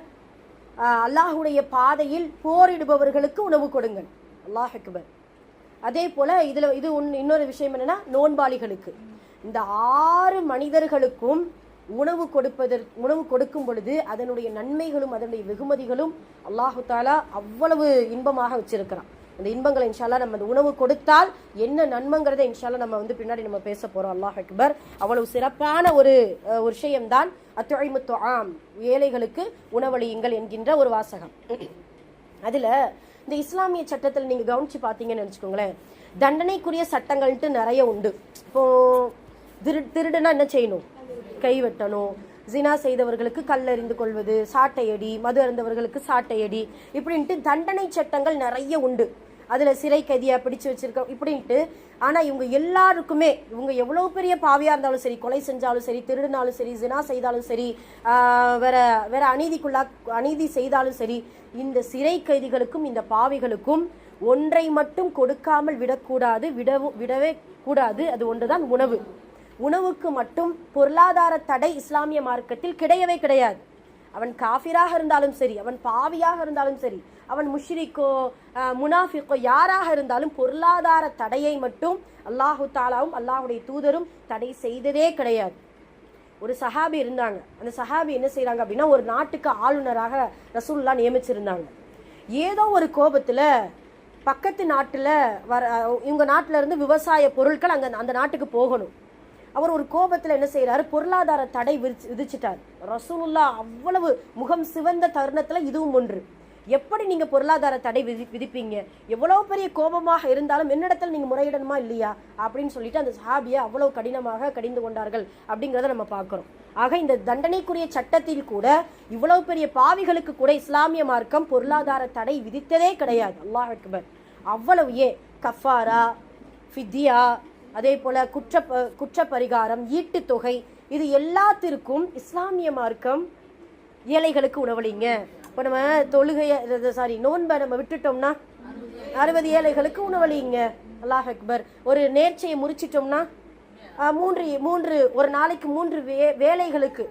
அல்லாஹுடைய பாதையில் போரிடுபவர்களுக்கு உணவு கொடுங்கள். அல்லாஹ் அக்பர். அதே போல இது இன்னொரு விஷயம் என்னன்னா, நோன்பாளிகளுக்கு. இந்த 6 மனிதர்களுக்கும் உணவு கொடுக்கும் பொழுது அதனுடைய நன்மைகளும் அதனுடைய வெகுமதிகளும் அல்லாஹு தஆலா அவ்வளவு இன்பமாக வச்சிருக்கிறான். அந்த இன்பங்களை இன்ஷா அல்லாஹ் நம்ம உணவு கொடுத்தால் என்ன நன்மைங்கிறத இன்ஷா அல்லாஹ் நம்ம பின்னாடி நம்ம பேச போறோம். அல்லாஹ் அக்பர். அவ்வளவு சிறப்பான ஒரு விஷயம்தான் அத்இமுத் துஆம், ஏழைகளுக்கு உணவளியுங்கள் என்கின்ற ஒரு வாசகம். அதுல இந்த இஸ்லாமிய சட்டத்தில் நீங்க கவனிச்சு பாத்தீங்கன்னு நினைச்சுக்கோங்களேன், தண்டனைக்குரிய சட்டங்கள்ட்டு நிறைய உண்டு. இப்போ திருடுனா என்ன செய்யணும், கை வெட்டணும். ஜினா செய்தவர்களுக்கு கல்லெறிந்து கொள்வது, சாட்டையடி, மது அருந்தவர்களுக்கு சாட்டையடி, இப்படின்ட்டு தண்டனை சட்டங்கள் நிறைய உண்டு. அதில் சிறை கைதியை பிடிச்சு வச்சிருக்க இப்படின்ட்டு. ஆனால் இவங்க எல்லாருக்குமே, இவங்க எவ்வளோ பெரிய பாவியாக இருந்தாலும் சரி, கொலை செஞ்சாலும் சரி, திருடினாலும் சரி, ஜினா செய்தாலும் சரி, வேற வேற அநீதி செய்தாலும் சரி, இந்த சிறை கைதிகளுக்கும் இந்த பாவிகளுக்கும் ஒன்றை மட்டும் கொடுக்காமல் விடவே கூடாது. அது ஒன்றுதான் உணவு. உணவுக்கு மட்டும் பொருளாதார தடை இஸ்லாமிய மார்க்கத்தில் கிடையவே கிடையாது. அவன் காஃபிராக இருந்தாலும் சரி, அவன் பாவியாக இருந்தாலும் சரி, அவன் முஷ்ரிக்கோ முனாஃபிக்கோ யாராக இருந்தாலும் பொருளாதார தடையை மட்டும் அல்லாஹு தாலாவும் அல்லாஹுடைய தூதரும் தடை செய்ததே கிடையாது. ஒரு சஹாபி இருந்தாங்க. அந்த சஹாபி என்ன செய்யறாங்க அப்படின்னா, ஒரு நாட்டுக்கு ஆளுநராக ரசூலுல்லாஹ் நியமிச்சிருந்தாங்க. ஏதோ ஒரு கோபத்துல பக்கத்து நாட்டுல இவங்க நாட்டுல இருந்து விவசாய பொருட்கள் அந்த நாட்டுக்கு போகணும். அவர் ஒரு கோபத்துல என்ன செய்யறாரு, பொருளாதார தடை விதிச்சிட்டார். ரசூலுல்லாஹ் அவ்வளவு முகம் சிவந்த தருணத்துல இதுவும் ஒன்று. எப்படி நீங்க பொருளாதார தடை விதிப்பீங்க? எவ்வளவு பெரிய கோபமாக இருந்தாலும் என்னிடத்தில் நீங்க முறையிடணுமா இல்லையா அப்படின்னு சொல்லிட்டு அந்த சஹாபியை அவ்வளவு கடினமாக கடிந்து கொண்டார்கள் அப்படிங்கிறத நம்ம பார்க்கிறோம். ஆக இந்த தண்டனைக்குரிய சட்டத்தில் கூட இவ்வளவு பெரிய பாவிகளுக்கு கூட இஸ்லாமிய மார்க்கம் பொருளாதார தடை விதித்ததே கிடையாது. அல்லாஹ் அக்பர். அவ்வளவு கஃபாரா, ஃபித்யா, அதே போல குற்ற பரிகாரம், ஈட்டு தொகை, இது எல்லாத்திற்கும் இஸ்லாமிய மார்க்கம் ஏழைகளுக்கு உணவளிங்க. இப்போ நம்ம நோன்பை நம்ம விட்டுட்டோம்னா 60 ஏழைகளுக்கு உணவளிங்க. அல்லாஹ் அக்பர். ஒரு நேர்ச்சையை முறிச்சிட்டோம்னா மூன்று ஒரு நாளைக்கு 3 வேலைகளுக்கு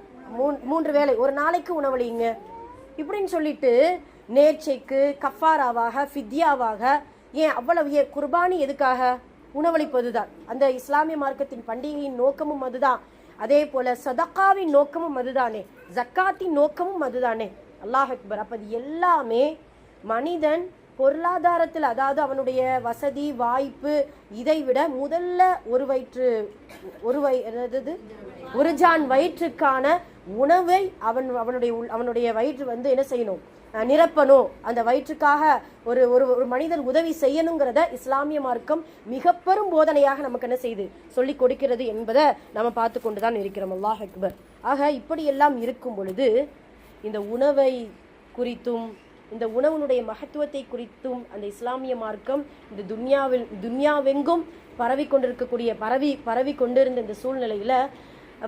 3 வேலை ஒரு நாளைக்கு உணவளிங்க இப்படின்னு சொல்லிட்டு நேர்ச்சைக்கு, கஃபாராவாக, ஃபித்யாவாக, ஏன் அவ்வளவு குர்பானி எதுக்காக? உணவளிப்பதுதான். அந்த இஸ்லாமிய மார்க்கத்தின் பண்டிகையின் நோக்கமும் அதுதான். அதே போல சதக்காவின் நோக்கமும் அதுதானே, ஜக்காத்தின் நோக்கமும் அதுதானே. அல்லாஹ் அக்பர். அப்ப எல்லாமே மனிதன் பொருளாதாரத்தில், அதாவது அவனுடைய வசதி வாய்ப்பு, இதை விட முதல்ல ஒரு ஜான் வயிற்றுக்கான உணவை அவனுடைய வயிற்று என்ன செய்யணும், நிரப்பணும். அந்த வயிற்றுக்காக ஒரு மனிதன் உதவி செய்யணுங்கிறத இஸ்லாமிய மார்க்கம் மிக பெரும் போதனையாக நமக்கு என்ன செய்து சொல்லி கொடுக்கிறது என்பதை நம்ம பார்த்து கொண்டுதான் இருக்கிறோம். அல்லாஹ் அக்பர். ஆக இப்படி எல்லாம் இருக்கும் பொழுது இந்த உணவை குறித்தும் இந்த உணவுனுடைய மகத்துவத்தை குறித்தும் அந்த இஸ்லாமிய மார்க்கம் இந்த துன்யாவெங்கும் பரவி கொண்டிருந்த இந்த சூழ்நிலையில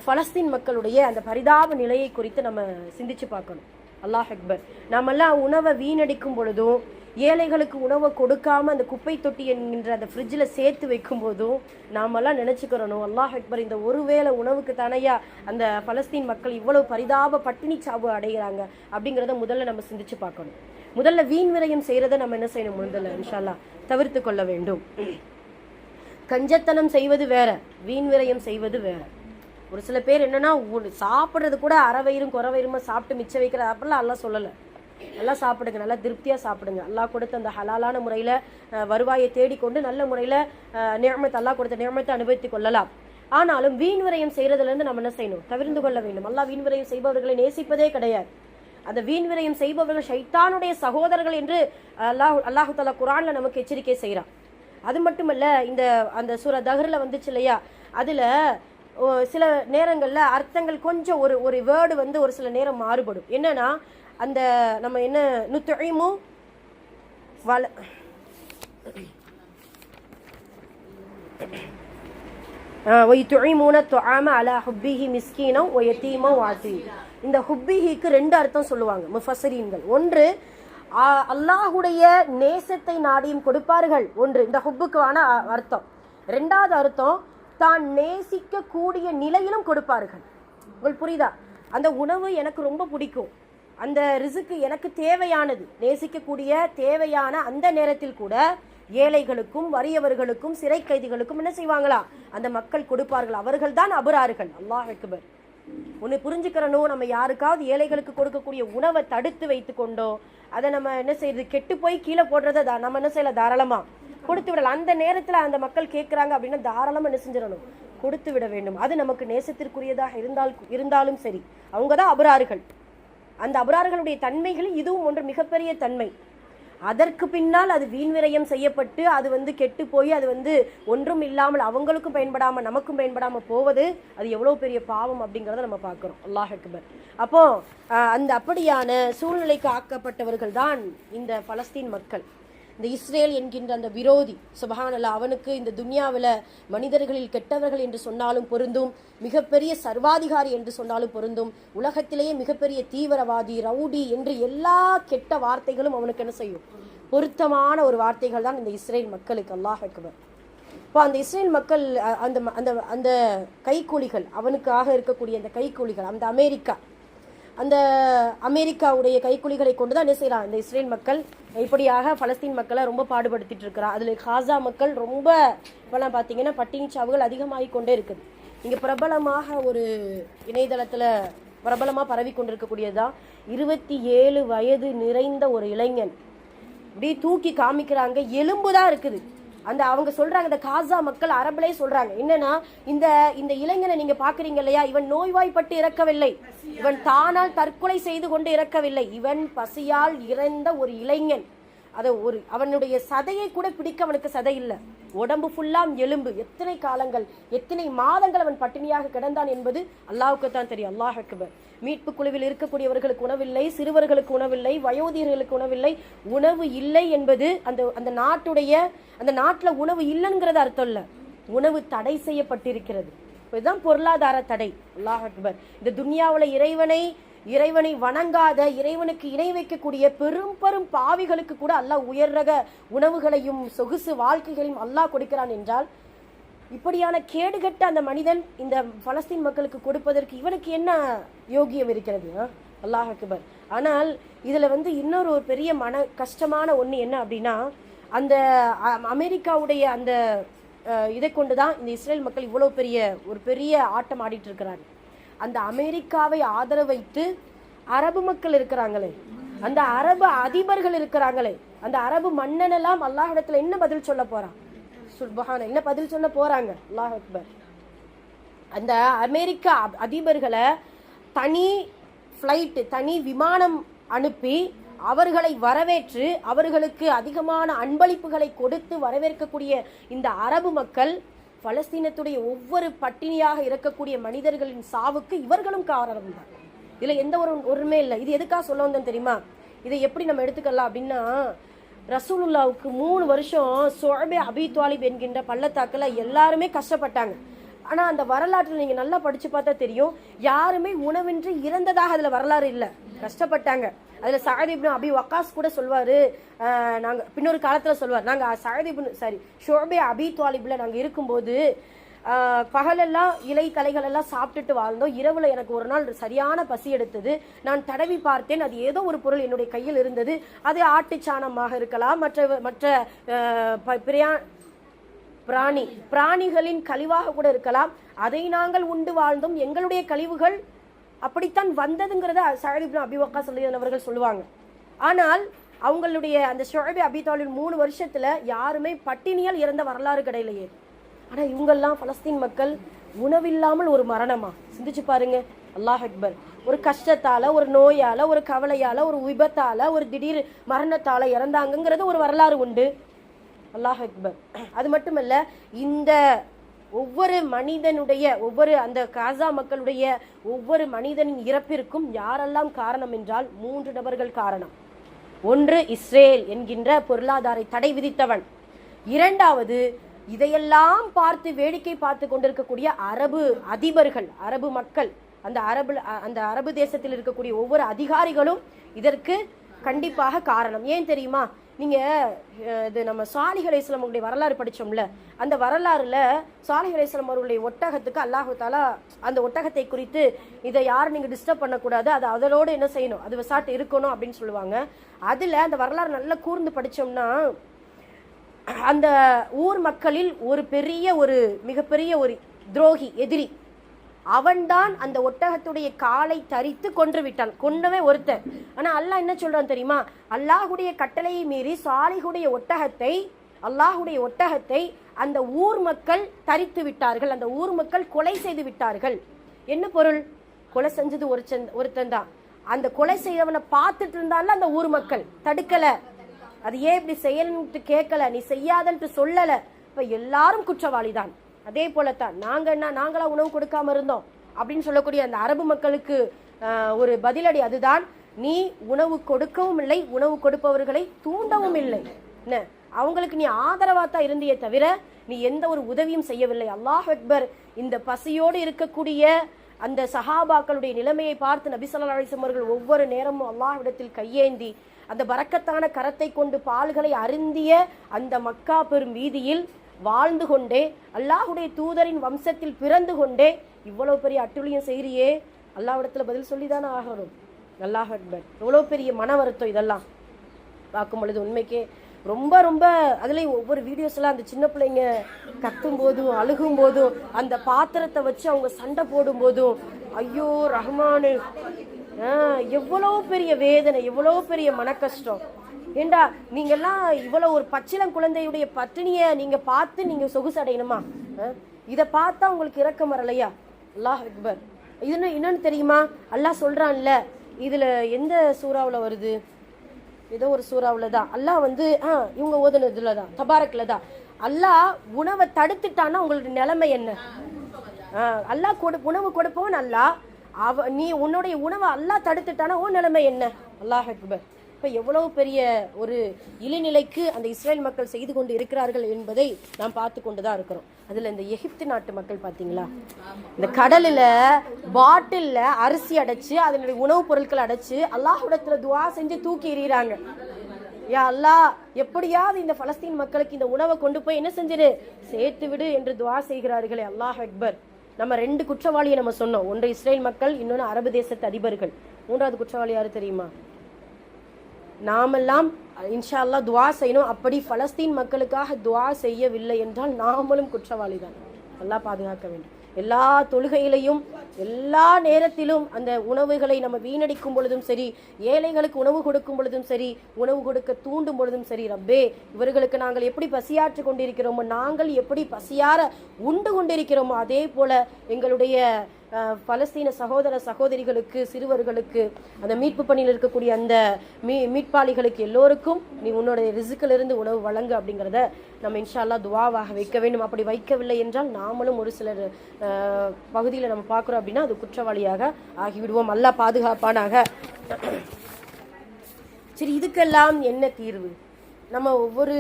பலஸ்தீன் மக்களுடைய அந்த பரிதாப நிலையை குறித்து நம்ம சிந்திச்சு பார்க்கணும். அல்லாஹ் அக்பர். நாமெல்லாம் உணவை வீணடிக்கும் பொழுதும், ஏழைகளுக்கு உணவை கொடுக்காம அந்த குப்பை தொட்டி என்கின்ற அந்த ஃப்ரிட்ஜில் சேர்த்து வைக்கும் போதும் நாமெல்லாம் நினைச்சுக்கிறணும், அல்லாஹ் அக்பர், இந்த ஒருவேளை உணவுக்கு தானையா அந்த பலஸ்தீன் மக்கள் இவ்வளவு பரிதாப பட்டினி சாவு அடைகிறாங்க அப்படிங்கிறத முதல்ல நம்ம சிந்திச்சு பார்க்கணும். முதல்ல வீண் விரயம் செய்யறதை நம்ம என்ன செய்யணும், முதல்ல இன்ஷா அல்லாஹ் தவிர்த்து கொள்ள வேண்டும். கஞ்சத்தனம் செய்வது வேற, வீண் விரயம் செய்வது வேற. ஒரு சில பேர் என்னன்னா சாப்பிட்றது கூட அறவயிரும் குறவயிறுமா சாப்பிட்டு மிச்சம் வைக்கிற அப்படிலாம் எல்லாம் சொல்லலை. நல்லா சாப்பிடுங்க, நல்லா திருப்தியாக சாப்பிடுங்க. அல்லாஹ் கொடுத்த அந்த ஹலாலான முறையில் வருவாயை தேடிக்கொண்டு நல்ல முறையில் நியமத்தை, அல்லாஹ் கொடுத்த நியமத்தை அனுபவித்துக் கொள்ளலாம். ஆனாலும் வீண் விரயம் செய்யறதுலேருந்து நம்ம என்ன செய்யணும், தவிர்த்து கொள்ள வேண்டும். அல்லாஹ் வீண் விரயம் செய்பவர்களை நேசிப்பதே கிடையாது. அந்த வீண் விரயம் செய்பவர்கள் ஷைத்தானுடைய சகோதரர்கள் என்று அல்லாஹு தஆலா குர்ஆன்ல நமக்கு எச்சரிக்கை செய்கிறான். அது மட்டுமல்ல, அந்த சூரா தஹ்ர்ல வந்துச்சு இல்லையா, அதில் சில நேரங்களில் அர்த்தங்கள் கொஞ்சம் ஒரு வேர்டு ஒரு சில நேரம் மாறுபடும். என்னன்னா, அந்த நம்ம என்ன நுத்இமு وَيُطْعِمُونَ الطَّعَامَ عَلَى حُبِّهِ مِسْكِينًا وَيَتِيمًا وَأَسِيرًا. இந்த ஹுப்பிஹிக்கு 2 அர்த்தம் சொல்லுவாங்க முஃபஸ்ஸிரீன்கள். ஒன்று, அல்லாஹுடைய நேசத்தை நாடியும் கொடுப்பார்கள். ஒன்று இந்த ஹுப்புக்கான அர்த்தம். 2வது அர்த்தம், தான் நேசிக்க கூடிய நிலையிலும் கொடுப்பார்கள். உங்களுக்கு புரியுதா? அந்த உணவு எனக்கு ரொம்ப பிடிக்கும், அந்த ரிசுக்கு எனக்கு தேவையானது, நேசிக்கக்கூடிய தேவையான அந்த நேரத்தில் கூட ஏழைகளுக்கும் வறியவர்களுக்கும் சிறை கைதிகளுக்கும் என்ன செய்வாங்களா, அந்த மக்கள் கொடுப்பார்கள். அவர்கள் தான் அபரார்கள். அல்லாஹ் அக்பர். ஒன்று புரிஞ்சுக்கிறனும், நம்ம யாருக்காவது ஏழைகளுக்கு கொடுக்கக்கூடிய உணவை தடுத்து வைத்து கொண்டோ அதை நம்ம என்ன செய்யுது, கெட்டு போய் கீழே போடுறத நம்ம என்ன செய்யல, தாராளமா கொடுத்து விடலாம். அந்த நேரத்தில் அந்த மக்கள் கேட்குறாங்க அப்படின்னா தாராளமாக என்ன செஞ்சிடணும், கொடுத்து விட வேண்டும். அது நமக்கு நேசத்திற்குரியதாக இருந்தாலும் சரி, அவங்க தான் அபரார்கள். அந்த அபரார்களுடைய தன்மைகளில் இதுவும் ஒன்று மிகப்பெரிய தன்மை. அதற்கு பின்னால் அது வீண்விரயம் செய்யப்பட்டு அது கெட்டு போய் அது ஒன்றும் இல்லாமல் அவங்களுக்கும் பயன்படாமல் நமக்கும் பயன்படாமல் போவது அது எவ்வளோ பெரிய பாவம் அப்படிங்கிறத நம்ம பார்க்குறோம். அல்லாஹ் அக்பர். அப்போ அந்த அப்படியான சூழ்நிலைக்கு ஆக்கப்பட்டவர்கள் தான் இந்த பலஸ்தீன் மக்கள். இந்த இஸ்ரேல் என்கின்ற அந்த விரோதி சுபஹானல்லாஹ், அவனுக்கு இந்த துன்யாவில் மனிதர்களில் கெட்டவர்கள் என்று சொன்னாலும் பொருந்தும், மிகப்பெரிய சர்வாதிகாரி என்று சொன்னாலும் பொருந்தும், உலகத்திலேயே மிகப்பெரிய தீவிரவாதி, ரவுடி என்று எல்லா கெட்ட வார்த்தைகளும் அவனுக்கு என்ன செய்யும்? பொருத்தமான ஒரு வார்த்தைகள் தான் இந்த இஸ்ரேல் மக்களுக்கு. அல்லாஹ் அக்பர். இப்போ அந்த இஸ்ரேல் மக்கள் அந்த அந்த அந்த கைக்கூலிகள், அவனுக்காக இருக்கக்கூடிய அந்த கைக்கூலிகள், அந்த அமெரிக்காவுடைய கைக்கூலிகளை கொண்டு தான் என்ன செய்யலாம் இந்த இஸ்ரேல் மக்கள் இப்படியாக பலஸ்தீன் மக்களை ரொம்ப பாடுபடுத்திட்டு இருக்கிறான். அதில் காசா மக்கள் ரொம்ப இப்போலாம் பார்த்தீங்கன்னா பட்டினி சாவுகள் அதிகமாகி கொண்டே இருக்குது. இங்கே பிரபலமாக ஒரு இணையதளத்தில் பிரபலமாக பரவி கொண்டிருக்கக்கூடியது தான் 27 வயது நிறைந்த ஒரு இளைஞன் இப்படி தூக்கி காமிக்கிறாங்க, எலும்பு தான் இருக்குது. அவங்க சொல்றாங்க, இந்த காசா மக்கள் அரபிலே சொல்றாங்க என்னன்னா, இந்த இந்த இளைஞனை நீங்க பாக்குறீங்க இல்லையா, இவன் நோய்வாய்ப்பட்டு இறக்கவில்லை, இவன் தானால் தற்கொலை செய்து கொண்டு இறக்கவில்லை, இவன் பசியால் இறந்த ஒரு இளைஞன். அவனுடைய சதையை கூட பிடிக்க அவனுக்கு சதை இல்லை, உடம்பு ஃபுல்லாம் எலும்பு. எத்தனை காலங்கள், எத்தனை மாதங்கள் அவன் பட்டினியாக கிடந்தான் என்பது அல்லாஹ்வுக்கு தான் தெரியும். அல்லாஹ் அக்பர். மீட்பு குழுவில் இருக்கக்கூடியவர்களுக்கு உணவில்லை, சிறுவர்களுக்கு உணவில்லை, வயோதிகர்களுக்கு உணவில்லை. உணவு இல்லை என்பது அந்த நாட்டில் உணவு இல்லைங்கிறது அர்த்தம் இல்லை, உணவு தடை செய்யப்பட்டிருக்கிறது. இதுதான் பொருளாதார தடை. அல்லாஹ் அக்பர். இந்த துன்யாவுல இறைவனை வணங்காத, இறைவனுக்கு இணை வைக்கக்கூடிய பெரும் பெரும் பாவிகளுக்கு கூட அல்லாஹ் உயர் ரக உணவுகளையும் சொகுசு வாழ்க்கைகளையும் அல்லாஹ் கொடுக்கிறான் என்றால், இப்படியான கேடுகட்ட அந்த மனிதன் இந்த பலஸ்தீன் மக்களுக்கு கொடுப்பதற்கு இவனுக்கு என்ன யோகியம் இருக்கிறது? அல்லாஹ் அக்பர். ஆனால் இதுல இன்னொரு ஒரு பெரிய மன கஷ்டமான ஒண்ணு என்ன அப்படின்னா, அந்த அமெரிக்காவுடைய அந்த இதை கொண்டுதான் இந்த இஸ்ரேல் மக்கள் இவ்வளவு பெரிய ஆட்டம் ஆடிட்டு இருக்கிறாங்க. அந்த அமெரிக்காவை ஆதரவு வைத்து அரபு மக்கள் இருக்கிறாங்களே, அந்த அரபு அதிபர்கள் இருக்கிறாங்களே, அந்த அரபு மன்னன் எல்லாம் அல்லாஹ்விடத்துல என்ன பதில் சொல்ல போறான்? சுப்ஹான, என்ன பதில் சொல்ல போறாங்க? அல்லாஹ் அக்பர். அந்த அமெரிக்க அதிபர்களை தனி ஃப்ளைட், தனி விமானம் அனுப்பி அவர்களை வரவேற்று அவர்களுக்கு அதிகமான அன்பளிப்புகளை கொடுத்து வரவேற்கக்கூடிய இந்த அரபு மக்கள் பலஸ்தீனத்துடைய ஒவ்வொரு பட்டினியாக இருக்கக்கூடிய மனிதர்களின் சாவுக்கு இவர்களும் காரணம் தான். இதுல எந்த ஒருமே இல்லை. இது எதுக்காக சொல்ல வந்தேன் தெரியுமா? இதை எப்படி நம்ம எடுத்துக்கலாம் அப்படின்னா, ரசூலுல்லாவுக்கு 3 வருஷம் ஷுஐப் அபி தாலிப் என்கின்ற பள்ளத்தாக்குல எல்லாருமே கஷ்டப்பட்டாங்க. ஆனா அந்த வரலாற்றில் நீங்க நல்லா படிச்சு பார்த்தா தெரியும், யாருமே உணவின்றி இறந்ததாக அதுல வரலாறு இல்லை, கஷ்டப்பட்டாங்க. அதுல சஅத் இப்னு அபி வக்காஸ் கூட சொல்வாரு, நாங்க பின்னொரு காலத்துல சொல்வார், நாங்க ஷுஐப் அபி தாலிப்ல நாங்க இருக்கும்போது பகலெல்லாம் இலை தலைகள் எல்லாம் சாப்பிட்டுட்டு வாழ்ந்தோம், இரவுல எனக்கு ஒரு நாள் சரியான பசி எடுத்தது, நான் தடவி பார்த்தேன், அது ஏதோ ஒரு பொருள் என்னுடைய கையில் இருந்தது, அது ஆட்டுச்சாணமாக இருக்கலாம், மற்ற பிராணிகளின் கழிவாக கூட இருக்கலாம், அதை நாங்கள் உண்டு வாழ்ந்தோம், எங்களுடைய கழிவுகள் அப்படித்தான் வந்ததுங்கிறத சஅத் இப்னு அபி வக்காஸ் அவர்கள் சொல்லுவாங்க. ஆனால் அவங்களுடைய அந்த ஷுஐப் அபி தாலிப் 3 வருஷத்துல யாருமே பட்டினியால் இறந்த வரலாறு கிடையிலையே. ஆனா இவங்கெல்லாம் பலஸ்தீன் மக்கள் உணவில்லாமல் ஒரு மரணமா? சிந்திச்சு பாருங்க. அல்லாஹ் அக்பர். ஒரு கஷ்டத்தால, ஒரு நோயால, ஒரு கவலையால, ஒரு விபத்தால, ஒரு திடீர் மரணத்தால இறந்தாங்கிறது ஒரு வரலாறு உண்டு. அல்லாஹ் அக்பர். அது மட்டுமல்ல, இந்த ஒவ்வொரு மனிதனுடைய அந்த காசா மக்களுடைய ஒவ்வொரு மனிதனின் இறப்பிற்கும் யாரெல்லாம் காரணம் என்றால் 3 நபர்கள் காரணம். ஒன்று இஸ்ரேல் என்கின்ற பொருளாதார தடை விதித்தவன், இரண்டாவது இதையெல்லாம் பார்த்து வேடிக்கை பார்த்து கொண்டிருக்கக்கூடிய அரபு அதிபர்கள், அரபு மக்கள், அந்த அரபு தேசத்தில் இருக்கக்கூடிய ஒவ்வொரு அதிகாரிகளும் இதற்கு கண்டிப்பாக காரணம். ஏன் தெரியுமா? நீங்க இது நம்ம சாலிஹ் அலைஹிஸ்ஸலாம் அவருடைய வரலாறு படிச்சோம்ல, அந்த வரலாறுல சாலிஹ் அலைஹிஸ்ஸலாம் அவருடைய ஒட்டகத்துக்கு அல்லாஹ் தஆலா அந்த ஒட்டகத்தை குறித்து, இதை யாரும் நீங்க டிஸ்டர்ப் பண்ணக்கூடாது, அது அதோட என்ன செய்யணும், அது விசாட்டு இருக்கணும் அப்படின்னு சொல்லுவாங்க. அதுல அந்த வரலாறு நல்லா கூர்ந்து படிச்சோம்னா, அந்த ஊர் மக்களில் ஒரு மிகப்பெரிய ஒரு துரோகி, எதிரி, அவன்தான் அந்த ஒட்டகத்துடைய காலை தரித்து கொன்று விட்டான். கொண்டவே ஒருத்தன். ஆனா அல்லாஹ் என்ன சொல்றான் தெரியுமா? அல்லாஹுடைய கட்டளையை மீறி சாலிஹுடைய ஒட்டகத்தை அந்த ஊர் மக்கள் தரித்து விட்டார்கள், அந்த ஊர் மக்கள் கொலை செய்து விட்டார்கள். என்ன பொருள்? கொலை செஞ்சது ஒருத்தன் தான். அந்த கொலை செய்தவனை பார்த்துட்டு இருந்தால அந்த ஊர் மக்கள் தடுக்கல. அது ஏன் இப்படி செய்யணும்ட்டு கேட்கல, நீ செய்யாதன்ட்டு சொல்லல, இப்ப எல்லாரும் குற்றவாளி தான். அதே போலத்தான் நாங்களா உணவு கொடுக்காம இருந்தோம் அப்படின்னு சொல்லக்கூடிய அந்த அரபு மக்களுக்கு ஒரு பதிலடி அதுதான். நீ உணவு கொடுக்கவும் இல்லை, உணவு கொடுப்பவர்களை தூண்டவும் இல்லை, என்ன அவங்களுக்கு நீ ஆதரவா தான் இருந்தியே தவிர நீ எந்த ஒரு உதவியும் செய்யவில்லை. அல்லாஹ் அக்பர். இந்த பசியோடு இருக்கக்கூடிய அந்த சஹாபாக்களுடைய நிலைமையை பார்த்து நபி ஸல்லல்லாஹு அலைஹி வஸல்லம் அவர்கள் ஒவ்வொரு நேரமும் அல்லாஹ்விடத்தில் கையேந்தி அந்த பரக்கத்தான கரத்தை கொண்டு பால்களை அருந்திய அந்த மக்கா பெரும் வீதியில் வாழ்ந்து கொண்டே அல்லாஹுடைய தூதரின் வம்சத்தில் பிறந்து கொண்டே இவ்வளவு பெரிய அட்டுழியம் செய்கிறியே, அல்லாஹ்விடத்துல பதில் சொல்லிதானே ஆகணும். அல்லாஹ் அக்பர். எவ்வளவு பெரிய மன வருத்தம் இதெல்லாம் பார்க்கும் பொழுது. உண்மைக்கே ரொம்ப ரொம்ப அதுலேயும் ஒவ்வொரு வீடியோஸ்லாம் அந்த சின்ன பிள்ளைங்க கத்தும் போதும் அழுகும் போதும் அந்த பாத்திரத்தை வச்சு அவங்க சண்டை போடும் போதும் ஐயோ ரஹ்மானு, எவ்வளோ பெரிய வேதனை, எவ்வளோ பெரிய மன கஷ்டம். ஏண்டா நீங்கெல்லாம் இவ்வளோ ஒரு பச்சிளம் குழந்தையுடைய பட்டினியை நீங்க பார்த்து நீங்க சொகுசடையணுமா? இதை பார்த்தா உங்களுக்கு இரக்கம் வரலையா? அல்லாஹ் அக்பர். இது என்னன்னு தெரியுமா? அல்லாஹ் சொல்றான்ல, இதுல எந்த சூறாவில் வருது, ஏதோ ஒரு சூறாவில் தான் அல்லாஹ் வந்து இவங்க ஓதுனதுல தான் தபாரக்ல தான் அல்லாஹ் உணவை தடுத்துட்டான்னா உங்களுடைய நிலைமை என்ன? அல்லாஹ் உணவு கொடுப்பவன் அல்லாஹ், நீ உன்னுடைய உணவை அல்லாஹ் தடுத்துட்டானா உன் நிலைமை என்ன? அல்லாஹ் அக்பர். இப்ப எவ்வளவு பெரிய ஒரு இழிநிலைக்கு அந்த இஸ்ரேல் மக்கள் செய்து கொண்டு இருக்கிறார்கள் என்பதை நாம் பார்த்து கொண்டுதான் இருக்கிறோம். அதுல இந்த எகிப்து நாட்டு மக்கள் பாத்தீங்களா, இந்த கடல்ல பாட்டில்ல அரிசி அடைச்சு அதனுடைய உணவுப் பொருட்கள் அடைச்சு அல்லாஹ்விடத்துல துஆ செஞ்சு தூக்கி எறிகிறாங்க. யா அல்லாஹ், எப்படியாவது இந்த பலஸ்தீன் மக்களுக்கு இந்த உணவை கொண்டு போய் என்ன செஞ்சிரு, சேர்த்து விடு என்று துஆ செய்கிறார்களே. அல்லாஹ் அக்பர். நம்ம 2 குற்றவாளியை நம்ம சொன்னோம். ஒன்று இஸ்ரேல் மக்கள், இன்னொன்று அரபு தேசத்து அதிபர்கள். 3வது குற்றவாளி யாரு தெரியுமா? நாமெல்லாம் இன்ஷா அல்லாஹ் துஆ செய்யணும். அப்படி பலஸ்தீன் மக்களுக்காக துஆ செய்யவில்லை என்றால் நாமளும் குற்றவாளி தான். அல்லாஹ் பாதுகாக்க வேண்டும். எல்லா தொழுகையிலையும் எல்லா நேரத்திலும் அந்த உணவுகளை நம்ம வீணடிக்கும் பொழுதும் சரி, ஏழைகளுக்கு உணவு கொடுக்கும் பொழுதும் சரி, உணவு கொடுக்க தூண்டும் பொழுதும் சரி, ரப்பே இவர்களுக்கு நாங்கள் எப்படி பசியாற்று கொண்டிருக்கிறோமோ, நாங்கள் எப்படி பசியார உண்டு கொண்டிருக்கிறோமோ அதே போல எங்களுடைய பலஸ்தீன சகோதர சகோதரிகளுக்கு, சிறுவர்களுக்கு, அந்த மீட்பு பணியில் இருக்கக்கூடிய அந்த மீட்பாளிகளுக்கு எல்லோருக்கும் நீ உன்னுடைய ரிசுக்கிலிருந்து உணவு வழங்கு அப்படிங்கிறத நம்ம இன்ஷா அல்லாஹ் துஆவாக வைக்க வேண்டும். அப்படி வைக்கவில்லை என்றால் நாமளும் ஒரு சிலர் பகுதியில் நம்ம பார்க்குறோம் அப்படின்னா அது குற்றவாளியாக ஆகிவிடுவோம். அல்லாஹ் பாதுகாப்பானாக. சரி, இதுக்கெல்லாம் என்ன தீர்வு? நம்ம ஒவ்வொரு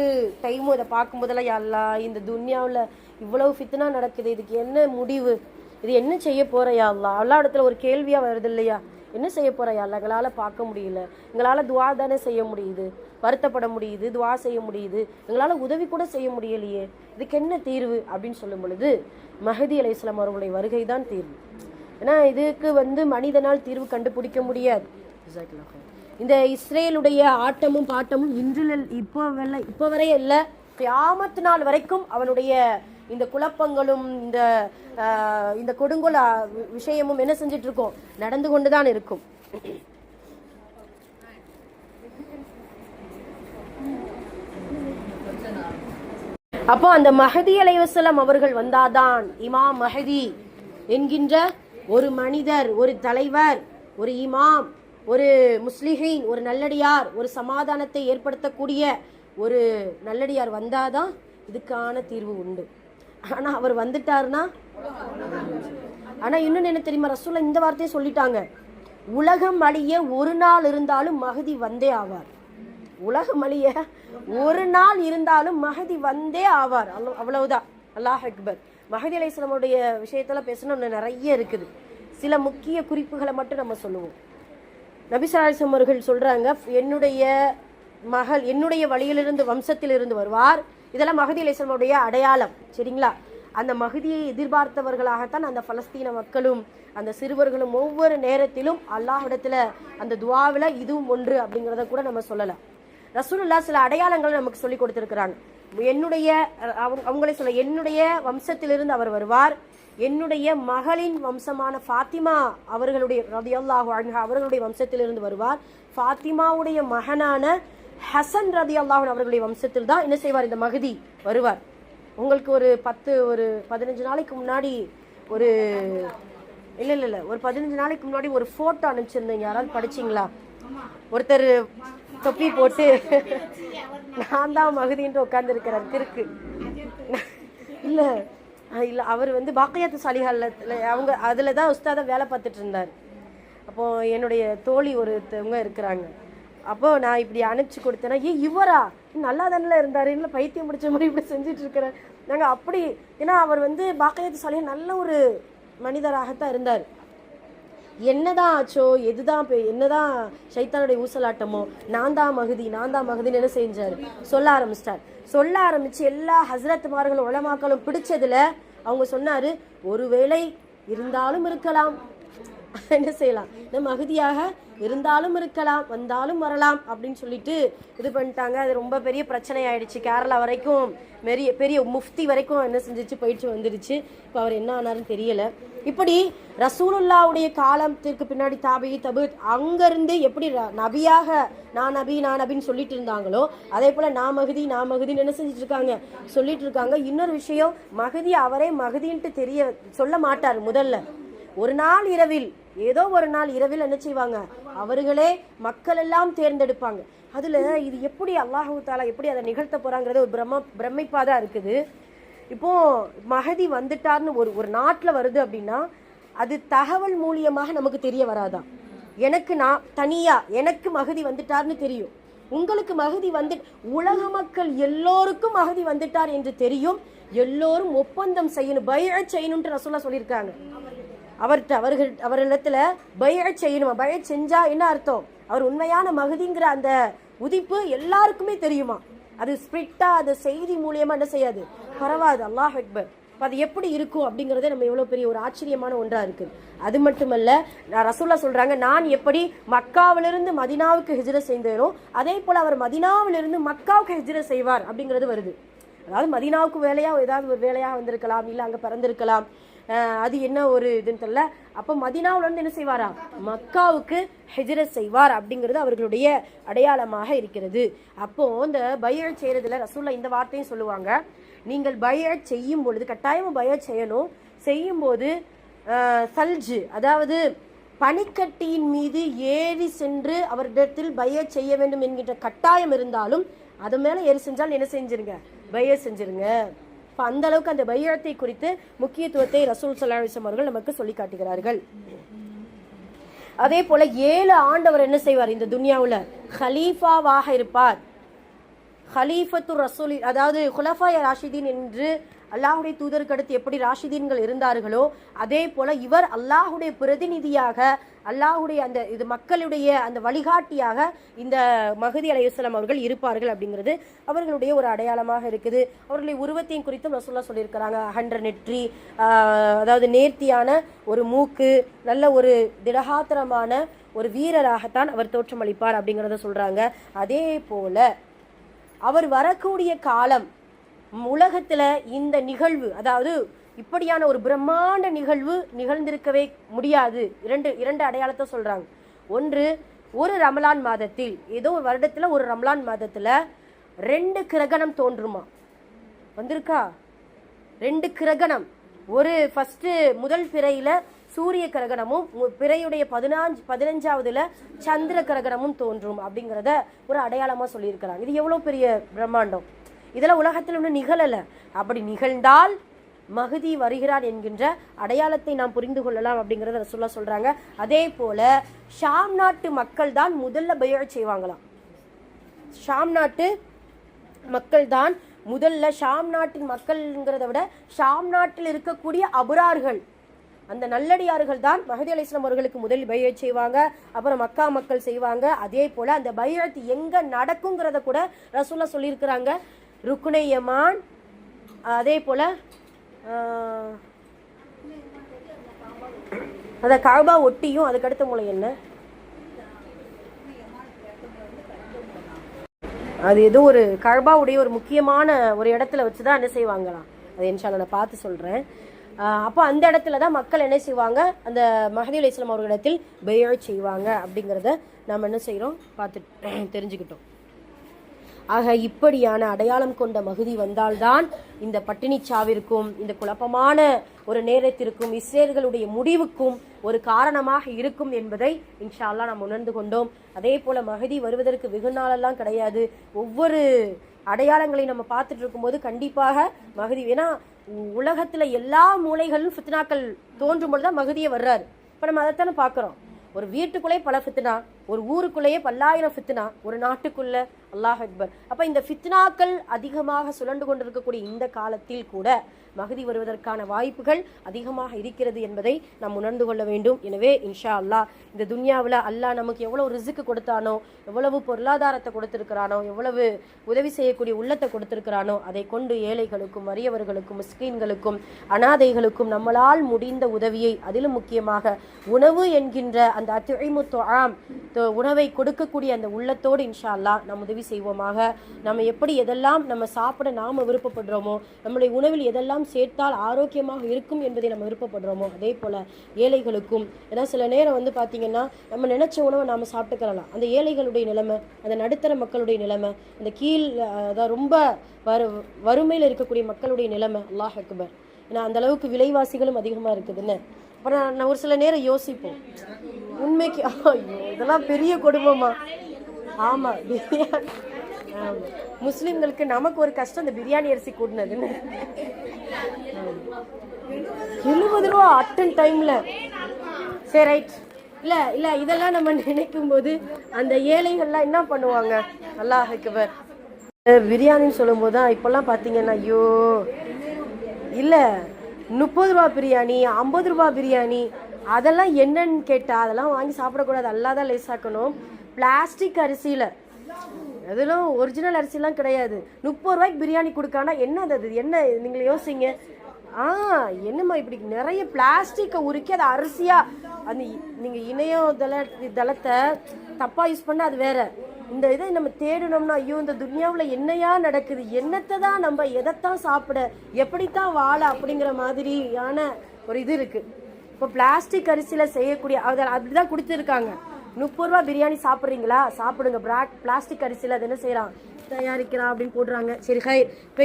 டைமும் இதை பார்க்கும் போதெல்லாம் யா அல்லாஹ், இந்த துன்யாவில் இவ்வளவு ஃபித்னா நடக்குது, இதுக்கு என்ன முடிவு, இது என்ன செய்ய போற யா அல்லாஹ்? அல்லா இடத்துல ஒரு கேள்வியா வருது இல்லையா? என்ன செய்ய போற யா அல்லாஹ்? எங்களால் பார்க்க முடியல, எங்களால் துஆ தானே செய்ய முடியுது, வருத்தப்பட முடியுது, துஆ செய்ய முடியுது, எங்களால் உதவி கூட செய்ய முடியலையே, இதுக்கு என்ன தீர்வு அப்படின்னு சொல்லும் பொழுது மஹதி அலைஹிஸ்ஸலாம் அவர்களுடைய வருகை தான் தீர்வு. ஏன்னா இதுக்கு மனிதனால் தீர்வு கண்டுபிடிக்க முடியாது. இந்த இஸ்ரேலுடைய ஆட்டமும் பாட்டமும் இன்றில் இப்போ வரை இல்லை, கியாமத் நாள் வரைக்கும் அவனுடைய இந்த குழப்பங்களும் இந்த கொடுங்கோல் விஷயமும் என்ன செஞ்சிட்டு இருக்கோம், நடந்து கொண்டுதான் இருக்கும். அப்போ அந்த மஹதி அலைஹிஸ்ஸலாம் அவர்கள் வந்தாதான் இமாம் மஹதி என்கின்ற ஒரு மனிதர், ஒரு தலைவர், ஒரு இமாம், ஒரு முஸ்லிஹீன், ஒரு நல்லடியார், ஒரு சமாதானத்தை ஏற்படுத்தக்கூடிய ஒரு நல்லடியார் வந்தாதான் இதுக்கான தீர்வு உண்டு. ஆனா அவர் வந்துட்டாருன்னா, ஆனா இன்னொன்னு என்ன தெரியுமா, ரசூலுல்லாஹ் இந்த வார்த்தையை சொல்லிட்டாங்க, உலகம் அழிய ஒரு நாள் இருந்தாலும் மஹதி வந்தே ஆவார். உலகம் அழிய ஒரு நாள் இருந்தாலும் மஹதி வந்தே ஆவார். அவ்வளவுதான். அல்லாஹ் அக்பர். மஹதி அலைஹிஸ்ஸலாமுடைய விஷயத்துல பேசணும் நிறைய இருக்குது. சில முக்கிய குறிப்புகளை மட்டும் நம்ம சொல்லுவோம். நபி ஸல்லல்லாஹு அலைஹி வஸல்லம் அவர்கள் சொல்றாங்க, என்னுடைய மகள் என்னுடைய வழியிலிருந்து வம்சத்திலிருந்து வருவார். இதெல்லாம் மஹதி அலைஹிஸ்ஸலாமுடைய அடையாளம். சரிங்களா? அந்த மஹதியை எதிர்பார்த்தவர்களாகத்தான் அந்த பலஸ்தீன மக்களும் அந்த சிறுவர்களும் ஒவ்வொரு நேரத்திலும் அல்லாஹ்விடத்துல அந்த துஆவில இதுவும் ஒன்று அப்படிங்கிறத கூட நம்ம சொல்லலாம். ரசூலுல்லாஹ் சில அடையாளங்களை நமக்கு சொல்லி கொடுத்திருக்கிறாங்க. என்னுடைய அவங்களே சொல்ல, என்னுடைய வம்சத்திலிருந்து அவர் வருவார், என்னுடைய மகளின் வம்சமான ஃபாத்திமா அவர்களுடைய ரலியல்லாஹு அன்ஹா அவர்களுடைய வம்சத்திலிருந்து வருவார், ஃபாத்திமாவுடைய மகனான ஹசன் ரலியல்லாஹு அவர்களுடைய வம்சத்தில் தான் என்ன செய்வார், இந்த மஹதி வருவார். உங்களுக்கு ஒரு 15 நாளைக்கு முன்னாடி ஒரு ஒரு 15 நாளைக்கு முன்னாடி ஒரு போட்டோ அனுப்பிச்சிருந்தீங்க, யாராவது படிச்சிங்களா? ஒருத்தர் தொப்பி போட்டு நான் தான் மகதின்ட்டு உட்காந்துருக்கிறார் கிறுக்கு. இல்லை இல்லை, அவர் வந்து பாக்கியாத்து சாலிஹால அவங்க அதில் தான் உஸ்தாதா வேலை பார்த்துட்டு இருந்தார். அப்போது என்னுடைய தோழி ஒருத்தவங்க இருக்கிறாங்க. அப்போது நான் இப்படி அனுப்பிச்சி கொடுத்தேன்னா, இவரா நல்லா தானே இருந்தார், இல்லை பைத்தியம் பிடிச்ச மாதிரி இப்படி செஞ்சுட்டு இருக்கிறேன் நாங்கள் அப்படி. ஏன்னா அவர் வந்து பாக்கியாத்து சாலிஹா நல்ல ஒரு மனிதராகத்தான் இருந்தார். என்னதான் ஆச்சோ, என்னதான் ஷைத்தானுடைய ஊசலாட்டமோ, நான் தான் மகுதின்னு என்ன செஞ்சார், சொல்ல ஆரம்பிச்சு எல்லா ஹஸ்ரத்மார்களும் உலமாக்களும் பிடிச்சதுல அவங்க சொன்னாரு, ஒருவேளை இருந்தாலும் இருக்கலாம், என்ன செய்யலாம், மகுதியாக இருந்தாலும் இருக்கலாம், வந்தாலும் வரலாம் அப்படின்னு சொல்லிட்டு இது பண்ணிட்டாங்க. அது ரொம்ப பெரிய பிரச்சனை ஆயிடுச்சு. கேரளா வரைக்கும் பெரிய முஃப்தி வரைக்கும் என்ன செஞ்சிச்சு, போயிட்டு வந்துருச்சு. இப்போ அவர் என்ன ஆனாருன்னு தெரியல. இப்படி ரசூலுல்லாவுடைய காலத்திற்கு பின்னாடி தபு அங்கிருந்து எப்படி நபியாக நான் நபின்னு சொல்லிட்டு இருந்தாங்களோ, அதே போல நான் மகுதின்னு என்ன செஞ்சுட்டு இருக்காங்க, சொல்லிட்டு இருக்காங்க. இன்னொரு விஷயம், மகுதி அவரே மகுதின்ட்டு சொல்ல மாட்டார். முதல்ல ஏதோ ஒரு நாள் இரவில் என்ன செய்வாங்க, அவர்களே மக்கள் எல்லாம் தேர்ந்தெடுப்பாங்க. அதுல இது எப்படி அல்லாஹு தாலா எப்படி அதை நிகழ்த்த போறாங்கிறது ஒரு பிரமிப்பாதான் இருக்குது. இப்போ மகதி வந்துட்டார்னு ஒரு நாட்டுல வருது அப்படின்னா அது தகவல் மூலியமாக நமக்கு தெரிய வராதான். எனக்கு மகதி வந்துட்டார்னு தெரியும், உங்களுக்கு மகதி உலக மக்கள் எல்லோருக்கும் மகதி வந்துட்டார் என்று தெரியும். எல்லோரும் ஒப்பந்தம் செய்யணும், பைஅத் செய்யணும்னு ரசூலுல்லாஹ் சொல்லியிருக்காங்க. அவரிடத்துல பைஅத் செய்யணுமா, பைஅத் செஞ்சா என்ன அர்த்தம், அவர் உண்மையான மகதிங்கிற அந்த உதிப்பு எல்லாருக்குமே தெரியுமா. அது ஸ்பிரிட்டா அது செய்தி மூலியமா என்ன செய்யாது, பரவாது. அல்லாஹ் அக்பர். அது எப்படி இருக்கும் அப்படிங்கறதே நம்ம எவ்வளவு பெரிய ஒரு ஆச்சரியமான ஒன்றா இருக்கு. அது மட்டுமல்ல, ரசூலுல்லாஹ் சொல்றாங்க, நான் எப்படி மக்காவிலிருந்து மதீனாவுக்கு ஹிஜ்ரத் செய்தேனோ அதே போல அவர் மதீனாவிலிருந்து மக்காவுக்கு ஹிஜ்ரத் செய்வார் அப்படிங்கிறது வருது. அதாவது மதீனாவுக்கு ஏதாவது ஒரு வேலையா வந்திருக்கலாம், இல்ல அங்க பிறந்திருக்கலாம், அது என்ன ஒரு இதுன்னு தெரியல. அப்போ மதீனாவுல இருந்து என்ன செய்வாரா, மக்காவுக்கு ஹிஜ்ரத் செய்வார் அப்படிங்கிறது அவர்களுடைய அடையாளமாக இருக்கிறது. அப்போ இந்த பைஅத் செய்யறதுல ரசூலுல்லாஹ் இந்த வார்த்தையும் சொல்லுவாங்க, நீங்கள் பைஅத் செய்யும் பொழுது கட்டாயமா பைஅத் செய்யும் போது சல்ஜு அதாவது பனிக்கட்டியின் மீது ஏறி சென்று அவரிடத்தில் பைஅத் செய்ய வேண்டும் என்கின்ற கட்டாயம் இருந்தாலும் அது மேல ஏறி செஞ்சால் என்ன செஞ்சிருங்க, பைஅத் செஞ்சிருங்க. அந்த அளவுக்கு அந்த பைஅத்தை குறித்து முக்கியத்துவத்தை ரசூல் ஸல்லல்லாஹு அலைஹி வஸல்லம் அவர்கள் நமக்கு சொல்லி காட்டுகிறார்கள். அதே போல 7 ஆண்டவர் என்ன செய்வார், இந்த துன்யாவுல ஹலீஃபாவாக இருப்பார். ஹலீஃபத்து ரசூல், அதாவது குலஃபாய ராஷிதீன் என்று அல்லாஹுடைய தூதருக்கு அடுத்து எப்படி ராஷிதீன்கள் இருந்தார்களோ அதே போல இவர் அல்லாஹுடைய பிரதிநிதியாக, அல்லாஹுடைய அந்த இது மக்களுடைய அந்த வழிகாட்டியாக இந்த மஹதி அலைஹிஸ்ஸலாம் அவர்கள் இருப்பார்கள் அப்படிங்கிறது அவர்களுடைய ஒரு அடையாளமாக இருக்குது. அவர்களுடைய உருவத்தையும் குறித்தும் ரசூலுல்லாஹ் சொல்லியிருக்கிறாங்க. அகன்ற நெற்றி, அதாவது நேர்த்தியான ஒரு மூக்கு, நல்ல ஒரு திடகாத்திரமான ஒரு வீரராகத்தான் அவர் தோற்றமளிப்பார் அப்படிங்கிறத சொல்றாங்க. அதே போல அவர் வரக்கூடிய காலம் உலகத்துல இந்த நிகழ்வு, அதாவது இப்படியான ஒரு பிரம்மாண்ட நிகழ்வு நிகழ்ந்திருக்கவே முடியாது. இரண்டு அடையாளத்தை சொல்றாங்க. ஒன்று, ஒரு ரமலான் மாதத்தில், ஏதோ ஒரு வருடத்துல ஒரு ரமலான் மாதத்துல 2 கிரகணம் தோன்றுமா, வந்திருக்கா 2 கிரகணம். ஒரு முதல் பிறையில சூரிய கிரகணமும் பிறையுடைய 15ஆவதுல சந்திர கிரகணமும் தோன்றும் அப்படிங்கிறத ஒரு அடையாளமா சொல்லியிருக்கிறாங்க. இது எவ்வளவு பெரிய பிரம்மாண்டம். இதெல்லாம் உலகத்தில் ஒன்றும் நிகழல. அப்படி நிகழ்ந்தால் மஹதி வருகிறார் என்கின்ற அடையாளத்தை நாம் புரிந்து கொள்ளலாம் அப்படிங்கறத ரசூலுல்லாஹ் சொல்றாங்க. அதே போல ஷாம் நாட்டு மக்கள் தான் முதல்ல பைஅத் செய்வாங்களாம். ஷாம் நாட்டு மக்கள் தான் முதல்ல, ஷாம் நாட்டின் மக்கள்ங்கிறத விட ஷாம் நாட்டில் இருக்கக்கூடிய அபுரார்கள், அந்த நல்லடியார்கள் தான் மஹதி அலைஹிஸ்ஸலாம் அவர்களுக்கு முதலில் பைஅத் செய்வாங்க. அப்புறம் மக்கா மக்கள் செய்வாங்க. அதே போல அந்த பைஅத் எங்க நடக்குங்கிறத கூட ரசூலுல்லாஹ் சொல்லியிருக்கிறாங்க. ருக்னே யமான், அதே போல அத கஅபா ஒட்டியும், அதுக்கு அடுத்த மூலை என்ன, அது ஏதோ ஒரு கஅபாவுடைய ஒரு முக்கியமான ஒரு இடத்துல வச்சுதான் என்ன செய்வாங்களாம். அது இன்ஷா அல்லாஹ் நான் பார்த்து சொல்றேன். அப்போ அந்த இடத்துல தான் மக்கள் என்ன செய்வாங்க, அந்த மஹதி அலைஹிஸ்ஸலாம் அவர்களிடத்தில் பைஅத் செய்வாங்க அப்படிங்கிறத நாம் என்ன செய்கிறோம் பார்த்து தெரிஞ்சுக்கிட்டோம். ஆக இப்படியான அடையாளம் கொண்ட மகுதி வந்தால்தான் இந்த பட்டினி சாவிற்கும் இந்த குழப்பமான ஒரு நேரத்திற்கும் இஸ்ரேல்களுடைய முடிவுக்கும் ஒரு காரணமாக இருக்கும் என்பதை இன்ஷா அல்லாஹ் நாம் உணர்ந்து கொண்டோம். அதே போல மகதி வருவதற்கு வெகு நாளெல்லாம் கிடையாது. ஒவ்வொரு அடையாளங்களை நம்ம பார்த்துட்டு இருக்கும்போது கண்டிப்பாக மகதி, ஏன்னா உலகத்துல எல்லா மூலைகளிலும் ஃபித்னாக்கள் தோன்றும் பொழுதுதான் மகதியே வர்றாரு. இப்ப நம்ம அதைத்தானே பார்க்கிறோம். ஒரு வீட்டுக்குள்ளே பல ஃபித்னா, ஒரு ஊருக்குள்ளேயே பல்லாயிரம் ஃபித்னா, ஒரு நாட்டுக்குள்ள அல்லாஹ் அக்பர். அப்ப இந்த ஃபித்னாக்கள் அதிகமாக சுழண்டு கொண்டிருக்கக்கூடிய இந்த காலத்தில் கூட மகதி வருவதற்கான வாய்ப்புகள் அதிகமாக இருக்கிறது என்பதை நாம் உணர்ந்து கொள்ள வேண்டும். எனவே இன்ஷா அல்லாஹ் இந்த துன்யாவில் அல்லாஹ் நமக்கு எவ்வளவு ரிஸ்க் கொடுத்தானோ, எவ்வளவு பொருளாதாரத்தை கொடுத்திருக்கிறானோ, எவ்வளவு உதவி செய்யக்கூடிய உள்ளத்தை கொடுத்திருக்கிறானோ, அதை கொண்டு ஏழைகளுக்கும் வறியவர்களுக்கும் மிஸ்கீன்களுக்கும் அனாதைகளுக்கும் நம்மளால் முடிந்த உதவியை, அதிலும் முக்கியமாக உணவு என்கின்ற அந்த அத்இமு துஆம், உணவை கொடுக்கக்கூடிய அந்த உள்ளத்தோடு இன்ஷா அல்லாஹ் நாம் உதவி செய்வோமாக. நம்ம எப்படி எதெல்லாம் நம்ம சாப்பிட நாம விருப்பப்படுறோமோ, நம்முடைய உணவில் எதெல்லாம் சேர்த்தால் ஆரோக்கியமாக இருக்கும் என்பதை நம்ம விருப்பப்படுறோமோ, அதே போல ஏழைகளுக்கும். ஏன்னா சில நேரம் வந்து பார்த்தீங்கன்னா நம்ம நினைச்ச உணவை நாம சாப்பிட்டுக்கலாம். அந்த ஏழைகளுடைய நிலைமை, அந்த நடுத்தர மக்களுடைய நிலைமை, அந்த கீழ் அதாவது ரொம்ப வறுமையில் இருக்கக்கூடிய மக்களுடைய நிலைமை, அல்லாஹ் அக்பர். ஏன்னா அந்த அளவுக்கு விலைவாசிகளும் அதிகமாக இருக்குதுன்னு. அப்புறம் நான் ஒரு சில நேரம் யோசிப்போம், உண்மைக்கு இதெல்லாம் பெரிய குடும்பமா? ஆமா, பிரியாணி முஸ்லிம்களுக்கு நமக்கு ஒரு கஷ்டம் இந்த பிரியாணி அரிசி கூட்டினதுன்னு. 70 ரூபா அட்டன் டைம்ல. சரி ரைட். இல்ல இல்ல இதெல்லாம் நம்ம நினைக்கும் போது அந்த ஏழைகள்லாம் என்ன பண்ணுவாங்க? அல்லாஹ் அக்பர். பிரியாணின்னு சொல்லும் போது தான் இப்பெல்லாம் பாத்தீங்கன்னா ஐயோ இல்ல 30 ரூபா பிரியாணி, 50 ரூபா பிரியாணி, அதெல்லாம் என்னன்னு கேட்டா அதெல்லாம் வாங்கி சாப்பிடக்கூடாது. அல்லாதான் லேசாக்கணும். பிளாஸ்டிக் அரிசியில, அதெல்லாம் ஒரிஜினல் அரிசிலாம் கிடையாது. 30 ரூபாய்க்கு பிரியாணி கொடுக்கானா என்னது? அது என்ன? நீங்களே யோசிங்க. என்னம்மா இப்படி நிறைய பிளாஸ்டிக்கை உருக்கி அதை அரிசியா, அந்த நீங்க தளத்தை தப்பா யூஸ் பண்ண அது வேற. இந்த இதை நம்ம தேடணும்னா ஐயோ இந்த துன்யாவில் என்னையா நடக்குது, என்னத்தை தான் நம்ம எதைத்தான் சாப்பிட, எப்படித்தான் வாழ அப்படிங்கிற மாதிரியான ஒரு இது இருக்கு. இப்போ பிளாஸ்டிக் அரிசியில செய்யக்கூடிய அப்படிதான் கொடுத்துருக்காங்க. 30 ரூபா பிரியாணி சாப்பிட்றீங்களா? சாப்பிடுங்க. பிளாஸ்டிக் அரிசியில் அது என்ன செய்யறான், தயாரிக்கிறான் அப்படின்னு போடுறாங்க. சரி ஹை, இப்போ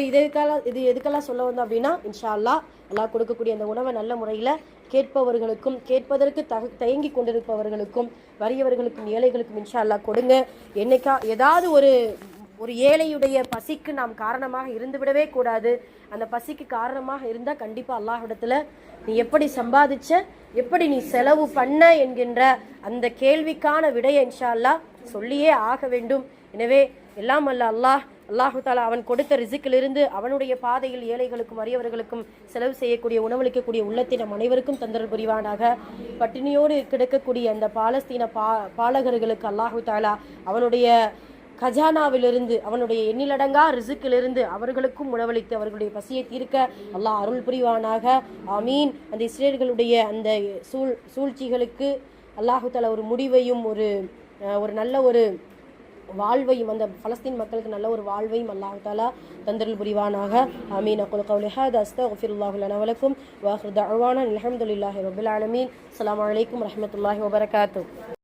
இது எதுக்கெல்லாம் சொல்ல வந்தோம் அப்படின்னா, இன்ஷா அல்லாஹ் அல்லாஹ் கொடுக்கக்கூடிய அந்த உணவை நல்ல முறையில் கேட்பவர்களுக்கும் கேட்பதற்கு தயங்கி கொண்டிருப்பவர்களுக்கும் வறியவர்களுக்கும் ஏழைகளுக்கும் இன்ஷா அல்லாஹ் கொடுங்க. என்னைக்கா ஏதாவது ஒரு ஏழையுடைய பசிக்கு நாம் காரணமாக இருந்து விடவே கூடாது. அந்த பசிக்கு காரணமாக இருந்தால் கண்டிப்பாக அல்லாஹ்விடத்துல நீ எப்படி சம்பாதிச்ச, எப்படி நீ செலவு பண்ண என்கின்ற அந்த கேள்விக்கான விடையை இன்ஷா அல்லாஹ் சொல்லியே ஆக வேண்டும். எனவே எல்லாம் அல்ல அல்லாஹு தாலா அவன் கொடுத்த ரிசிக்கிலிருந்து அவனுடைய பாதையில் ஏழைகளுக்கும் வறியவர்களுக்கும் செலவு செய்யக்கூடிய உணவளிக்கக்கூடிய உள்ளத்தை நம் அனைவருக்கும் தந்தரல் புரிவானாக. பட்டினியோடு கிடக்கக்கூடிய அந்த பாலஸ்தீன பாலகர்களுக்கு அல்லாஹு தாலா அவனுடைய கஜானாவிலிருந்து, அவனுடைய எண்ணிலடங்கா ரிசுக்கிலிருந்து அவர்களுக்கும் உணவளித்து அவர்களுடைய பசியை தீர்க்க அல்லாஹ் அருள் புரிவானாக. ஆமீன். அந்த இஸ்ரேல்களுடைய அந்த சூழ்ச்சிகளுக்கு அல்லாஹு தஆலா ஒரு முடிவையும் ஒரு நல்ல ஒரு வாழ்வையும், அந்த பலஸ்தீன் மக்களுக்கு நல்ல ஒரு வாழ்வையும் அல்லாஹு தஆலா தந்தருள் புரிவானாக. ஆமீன். அகுல் கௌலி ஹாதா அஸ்தக்ஃபிருல்லாஹு லனா வ லக்கும் வ ஆகிரு தஅவானா அல்ஹம்துலில்லாஹி ரப்பில் ஆலமீன். அஸ்ஸலாமு அலைக்கும் வரஹ்மத்துல்லாஹி வ பரகாத்துஹு.